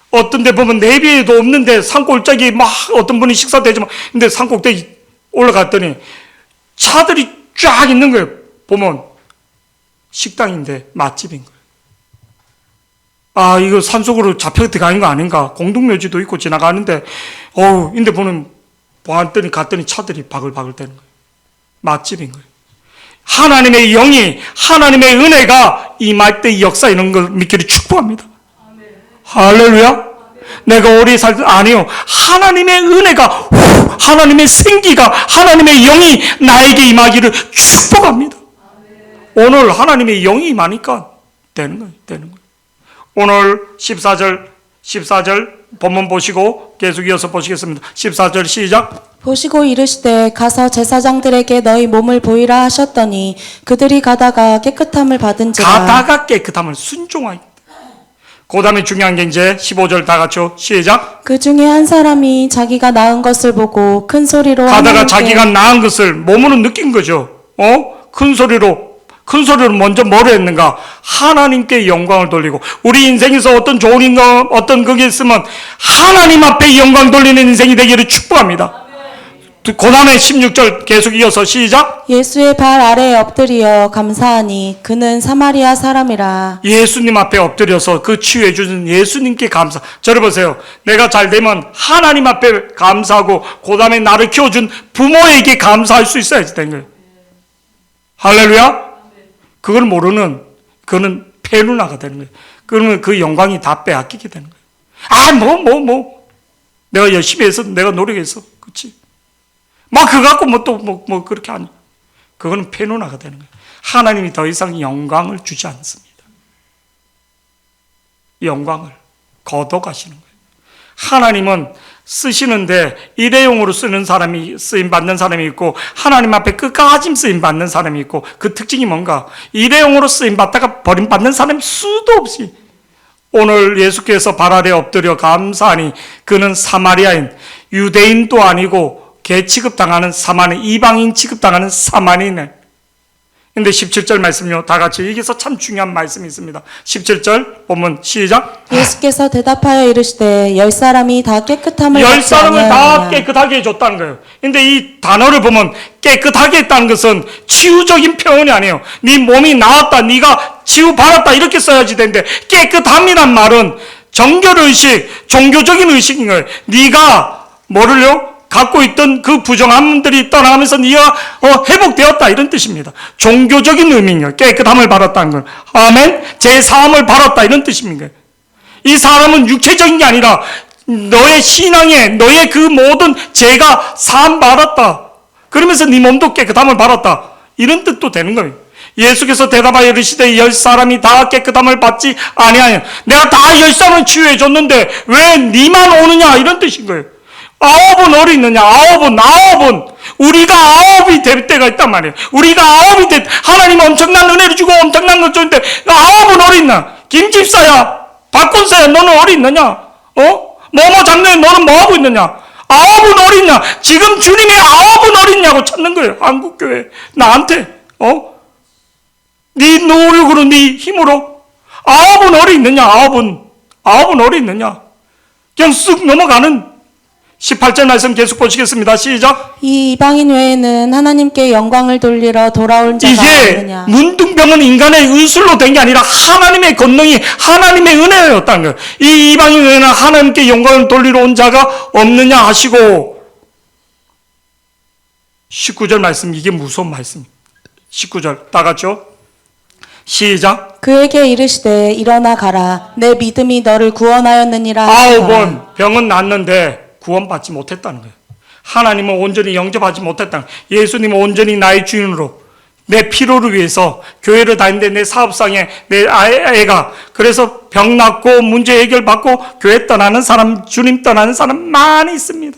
어떤 데 보면 내비에도 없는데 산골짜기 막 어떤 분이 식사 대접만. 근데 산꼭대기 올라갔더니 차들이 쫙 있는 거예요. 보면 식당인데 맛집인 거예요. 아, 이거 산속으로 잡혀 들어가는 거 아닌가? 공동묘지도 있고 지나가는데, 근데 갔더니 차들이 바글바글 되는 거예요. 맛집인 거예요. 하나님의 영이, 하나님의 은혜가 임할 때 이 역사 이런 걸 믿기를 축복합니다. 할렐루야. 내가 오래 아니요. 하나님의 은혜가, 하나님의 생기가, 하나님의 영이 나에게 임하기를 축복합니다. 오늘 하나님의 영이 임하니까 되는 거예요. 오늘 14절 본문 보시고 계속 이어서 보시겠습니다. 14절 시작. 보시고 이르시되 가서 제사장들에게 너희 몸을 보이라 하셨더니 그들이 가다가 깨끗함을 받은지라. 가다가 깨끗함을 순종하여. 그 다음에 중요한 게 이제 15절 다 같이요. 시작. 그 중에 한 사람이 자기가 낳은 것을 보고 큰 소리로 가다가 자기가 낳은 것을 몸으로 느낀 거죠. 큰 소리로 먼저 뭘 했는가? 하나님께 영광을 돌리고, 우리 인생에서 어떤 좋은 인간, 어떤 그게 있으면 하나님 앞에 영광 돌리는 인생이 되기를 축복합니다. 그 다음에 16절 계속 이어서 시작. 예수의 발 아래에 엎드려 감사하니 그는 사마리아 사람이라. 예수님 앞에 엎드려서 그 치유해 주신 예수님께 감사. 저를 보세요. 내가 잘 되면 하나님 앞에 감사하고 그 다음에 나를 키워준 부모에게 감사할 수 있어야지 되는 거예요. 할렐루야. 그걸 모르는, 그거는 페루나가 되는 거예요. 그러면 그 영광이 다 빼앗기게 되는 거예요. 내가 열심히 해서, 내가 노력해서, 그치? 그거 갖고 그렇게 하니. 그거는 페루나가 되는 거예요. 하나님이 더 이상 영광을 주지 않습니다. 영광을 거둬가시는 거예요. 하나님은 쓰시는데 일회용으로 쓰임 받는 사람이 있고 하나님 앞에 끝까지 쓰임 받는 사람이 있고, 그 특징이 뭔가? 일회용으로 쓰임 받다가 버림받는 사람이 수도 없이. 오늘 예수께서 발 아래 엎드려 감사하니 그는 사마리아인, 유대인도 아니고 개 취급당하는 사마리, 이방인 취급당하는 사마리아인. 근데 17절 말씀요. 다 같이 여기서 참 중요한 말씀이 있습니다. 17절 보면 시작. 예수께서 대답하여 이르시되 열 사람이 다 깨끗함을 열 받지 사람을 다 아니하느냐. 깨끗하게 해줬다는 거예요. 근데 이 단어를 보면 깨끗하게 했다는 것은 치유적인 표현이 아니에요. 네 몸이 나았다, 네가 치유받았다 이렇게 써야지 되는데 깨끗함이란 말은 정결의식, 종교적인 의식인 거예요. 네가 뭐를요? 갖고 있던 그 부정함들이 떠나가면서 네가 회복되었다 이런 뜻입니다. 종교적인 의미예요. 깨끗함을 받았다는 건. 아멘. 제사함을 받았다 이런 뜻입니다. 이 사람은 육체적인 게 아니라 너의 신앙에 너의 그 모든 죄가 사함 받았다. 그러면서 네 몸도 깨끗함을 받았다. 이런 뜻도 되는 거예요. 예수께서 대답하여 이르시되 열 사람이 다 깨끗함을 받지 아니하냐. 내가 다 열 사람을 치유해 줬는데 왜 네만 오느냐 이런 뜻인 거예요. 9은 어디 있느냐? 9은 우리가 9이 될 때가 있단 말이에요. 우리가 9이 될 하나님 엄청난 은혜를 주고 엄청난 걸 주는데 9은 어디 있나? 김집사야, 박권사야, 너는 어디 있느냐? 뭐뭐 장로야, 너는 뭐 하고 있느냐? 9은 어디 있냐? 지금 주님의 9은 어디 있냐고 찾는 거예요. 한국교회 나한테 네 노력으로 네 힘으로 9은 어디 있느냐? 9은 어디 있느냐? 그냥 쓱 넘어가는 18절 말씀 계속 보시겠습니다. 시작. 이 이방인 외에는 하나님께 영광을 돌리러 돌아온 자가 이게 없느냐. 문둥병은 인간의 의술로 된 게 아니라 하나님의 권능이 하나님의 은혜였다는 거예요. 이 이방인 외에는 하나님께 영광을 돌리러 온 자가 없느냐 하시고 19절 말씀, 이게 무서운 말씀. 19절 다 같이요. 시작. 그에게 이르시되 일어나 가라. 내 믿음이 너를 구원하였느니라. 9번 병은 낫는데 구원받지 못했다는 거예요. 하나님은 온전히 영접하지 못했다는 거예요. 예수님은 온전히 나의 주인으로 내 필요를 위해서 교회를 다니는데 내 사업상에 내 애가 그래서 병 낫고 문제 해결받고 교회 떠나는 사람, 주님 떠나는 사람 많이 있습니다.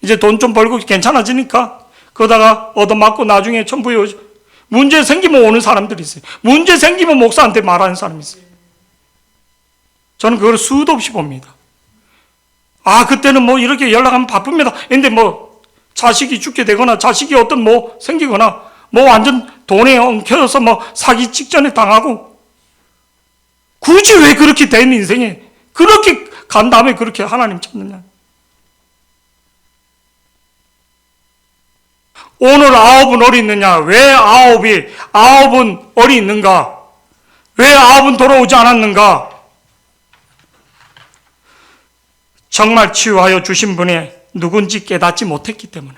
이제 돈 좀 벌고 괜찮아지니까 그러다가 얻어맞고 나중에 전부 문제 생기면 오는 사람들이 있어요. 문제 생기면 목사한테 말하는 사람이 있어요. 저는 그걸 수도 없이 봅니다. 그때는 뭐 이렇게 연락하면 바쁩니다. 근데 뭐 자식이 죽게 되거나 자식이 어떤 뭐 생기거나 뭐 완전 돈에 엉켜서 뭐 사기 직전에 당하고 굳이 왜 그렇게 된 인생에 그렇게 간 다음에 그렇게 하나님 찾느냐. 오늘 9은 어디 있느냐? 왜 9은 어디 있는가? 왜 9은 돌아오지 않았는가? 정말 치유하여 주신 분이 누군지 깨닫지 못했기 때문에.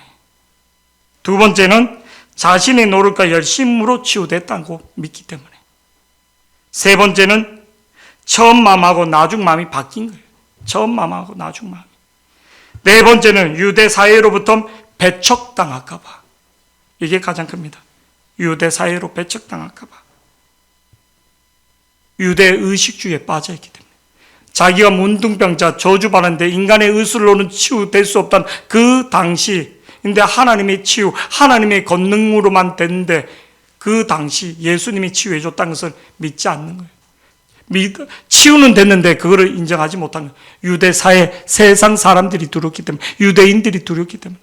두 번째는 자신의 노력과 열심으로 치유됐다고 믿기 때문에. 세 번째는 처음 마음하고 나중 마음이 바뀐 거예요. 처음 마음하고 나중 마음이. 네 번째는 유대 사회로부터 배척당할까 봐. 이게 가장 큽니다. 유대 사회로 배척당할까 봐. 유대 의식주의에 빠져있기 때문에. 자기가 문둥병자 저주받았는데 인간의 의술로는 치유될 수 없던 그 당시, 근데 하나님의 치유, 하나님의 권능으로만 됐는데 그 당시 예수님이 치유해 줬다는 것을 믿지 않는 거예요. 치유는 됐는데 그거를 인정하지 못한 거예요. 유대 사회, 세상 사람들이 두렵기 때문에, 유대인들이 두렵기 때문에.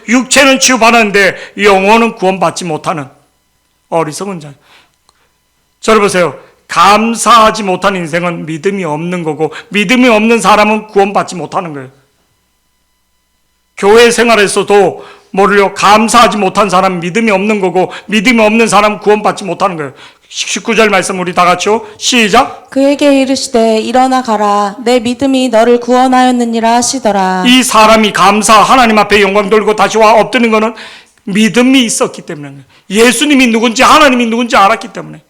육체는 치유받았는데 영혼은 구원받지 못하는 어리석은 자. 저를 보세요. 감사하지 못한 인생은 믿음이 없는 거고 믿음이 없는 사람은 구원받지 못하는 거예요. 교회 생활에서도 뭐를요? 감사하지 못한 사람은 믿음이 없는 거고 믿음이 없는 사람은 구원받지 못하는 거예요. 19절 말씀 우리 다 같이요. 시작. 그에게 이르시되 일어나 가라. 내 믿음이 너를 구원하였느니라 하시더라. 이 사람이 하나님 앞에 영광 돌리고 다시 와 엎드는 거는 믿음이 있었기 때문에, 예수님이 누군지 하나님이 누군지 알았기 때문에.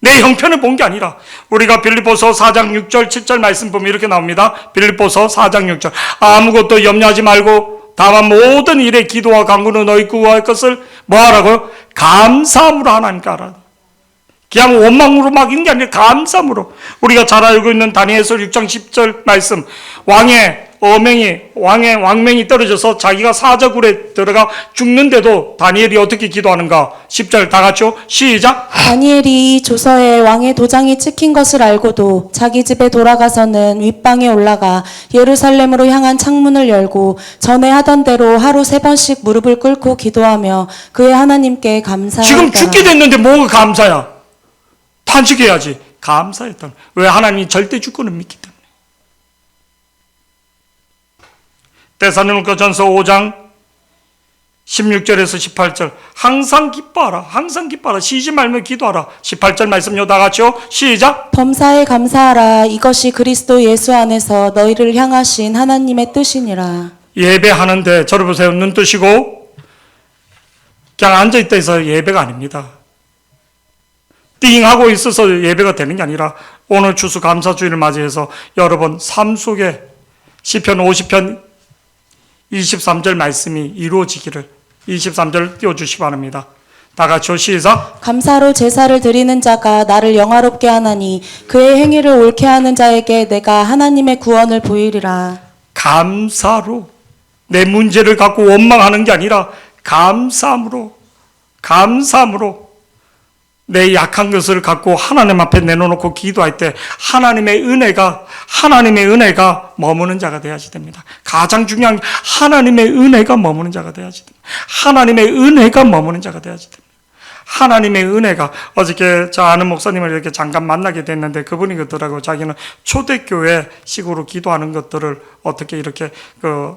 내 형편을 본 게 아니라 우리가 빌립보서 4장 6절 7절 말씀 보면 이렇게 나옵니다. 빌립보서 4장 6절 아무것도 염려하지 말고 다만 모든 일에 기도와 간구로 너희 구할 것을 뭐하라고요? 감사함으로 하나님께 하라. 그냥 원망으로 막인 게 아니라 감사함으로. 우리가 잘 알고 있는 다니엘서 6장 10절 말씀, 왕의 어명이 왕명이 떨어져서 자기가 사자굴에 들어가 죽는데도 다니엘이 어떻게 기도하는가? 10절 다 같이요. 시작. 다니엘이 조서에 왕의 도장이 찍힌 것을 알고도 자기 집에 돌아가서는 윗방에 올라가 예루살렘으로 향한 창문을 열고 전에 하던 대로 하루 3번씩 무릎을 꿇고 기도하며 그의 하나님께 감사하였다. 지금 죽게 됐는데 뭐가 감사야? 탄식해야지. 감사했다. 왜? 하나님이 절대 주권을 믿기 때문에. 데살로니가전서 5장 16절에서 18절 항상 기뻐하라. 항상 기뻐하라. 쉬지 말며 기도하라. 18절 말씀요. 다 같이요. 시작. 범사에 감사하라. 이것이 그리스도 예수 안에서 너희를 향하신 하나님의 뜻이니라. 예배하는데 저를 보세요. 눈 뜨시고 그냥 앉아있다 해서 예배가 아닙니다. 띵 하고 있어서 예배가 되는 게 아니라 오늘 추수감사주일을 맞이해서 여러분 삶 속에 시편 50편 23절 말씀이 이루어지기를 23절 띄워주시기 바랍니다. 다 같이요. 시작. 감사로 제사를 드리는 자가 나를 영화롭게 하나니 그의 행위를 옳게 하는 자에게 내가 하나님의 구원을 보이리라. 감사로 내 문제를 갖고 원망하는 게 아니라 감사함으로 내 약한 것을 갖고 하나님 앞에 내놓고 기도할 때 하나님의 은혜가 머무는 자가 되어야지 됩니다. 가장 중요한 게 하나님의 은혜가 머무는 자가 되어야지 됩니다. 하나님의 은혜가 머무는 자가 되어야지 됩니다. 하나님의 은혜가 어저께 저 아는 목사님을 이렇게 잠깐 만나게 됐는데 그분이 그러더라고요. 자기는 초대교회 식으로 기도하는 것들을 어떻게 이렇게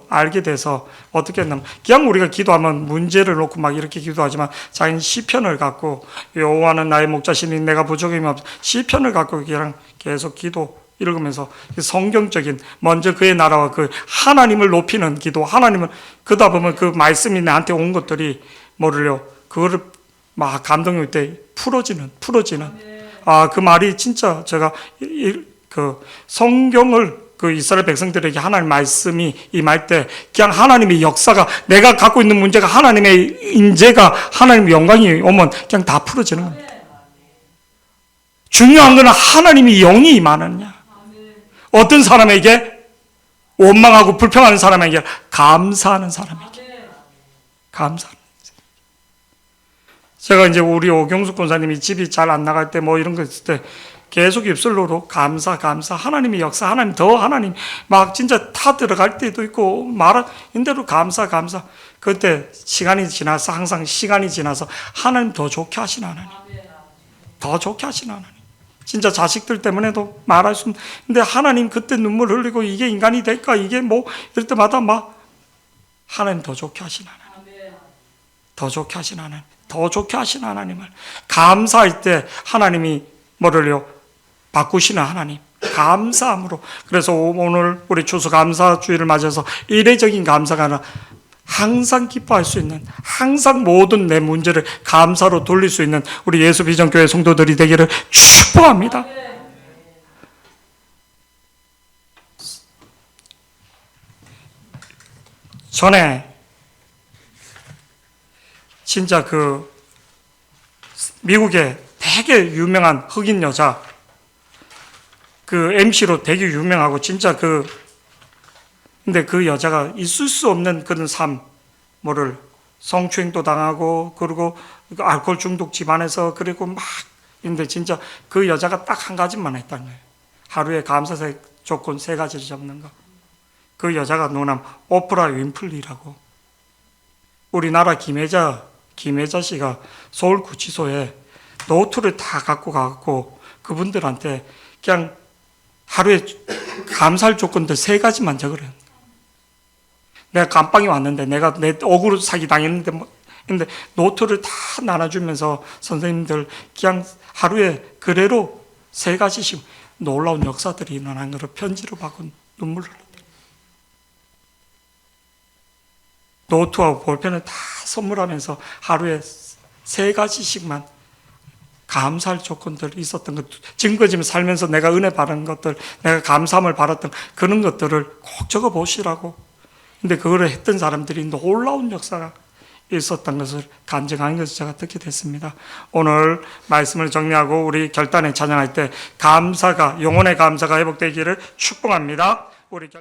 알게 돼서 어떻게 했냐면 그냥 우리가 기도하면 문제를 놓고 막 이렇게 기도하지만 자기는 시편을 갖고 여호와는 나의 목자시니 내가 부족함이 없어 시편을 갖고 그냥 계속 기도 읽으면서 성경적인 먼저 그의 나라와 그 하나님을 높이는 기도 하나님을 그러다 보면 그 말씀이 나한테 온 것들이 뭐를요 그거를 막 감동일 때 풀어지는 그 말이 진짜 제가 그 성경을 그 이스라엘 백성들에게 하나님 말씀이 임할 때 그냥 하나님의 역사가 내가 갖고 있는 문제가 하나님의 인재가 하나님의 영광이 오면 그냥 다 풀어지는 겁니다. 중요한 것은 하나님의 영이 임하느냐 어떤 사람에게 원망하고 불평하는 사람에게 감사하는 사람에게 감사하는 제가 이제 우리 오경숙 권사님이 집이 잘 안 나갈 때 뭐 이런 거 있을 때 계속 입술로도 감사 하나님의 역사 하나님 막 진짜 타 들어갈 때도 있고 말하는 대로 감사 그때 시간이 지나서 항상 시간이 지나서 하나님 더 좋게 하시는 하나님 더 좋게 하시는 하나님 진짜 자식들 때문에도 말할 수 없는 근데 하나님 그때 눈물 흘리고 이게 인간이 될까 이게 뭐 이럴 때마다 막 하나님 더 좋게 하시는 하나님 더 좋게 하시는 하나님 더 좋게 하시는 하나님을 감사할 때 하나님이 뭐를요 바꾸시는 하나님 감사함으로 그래서 오늘 우리 추수감사주일을 맞아서 이례적인 감사가 아니라 항상 기뻐할 수 있는 항상 모든 내 문제를 감사로 돌릴 수 있는 우리 예수비전교회 성도들이 되기를 축복합니다. 전에 진짜 그 미국의 되게 유명한 흑인 여자 그 MC로 되게 유명하고 진짜 근데 그 여자가 있을 수 없는 그런 삶 뭐를 성추행도 당하고 그리고 알코올 중독 집안에서 그리고 막 근데 진짜 그 여자가 딱 한 가지만 했다는 거예요. 하루에 감사세 조건 3가지를 잡는 거. 그 여자가 누나면 오프라 윈플리라고 우리나라 김혜자 씨가 서울구치소에 노트를 다 갖고 가고 그분들한테 그냥 하루에 감사할 조건들 3가지만 적으래요. 내가 감방에 왔는데 내가 내 억울로 사기 당했는데 근데 노트를 다 나눠주면서 선생님들 그냥 하루에 그래로 3가지씩 놀라운 역사들이 일어난 거를 편지로 받고 눈물 흘렸대. 노트하고 볼펜을 다 선물하면서 하루에 3가지씩만 감사할 조건들이 있었던 것, 증거지면 살면서 내가 은혜 받은 것들, 내가 감사함을 받았던 그런 것들을 꼭 적어보시라고. 근데 그거를 했던 사람들이 놀라운 역사가 있었던 것을 간증하는 것을 제가 듣게 됐습니다. 오늘 말씀을 정리하고 우리 결단에 찬양할 때 감사가, 영혼의 감사가 회복되기를 축복합니다. 우리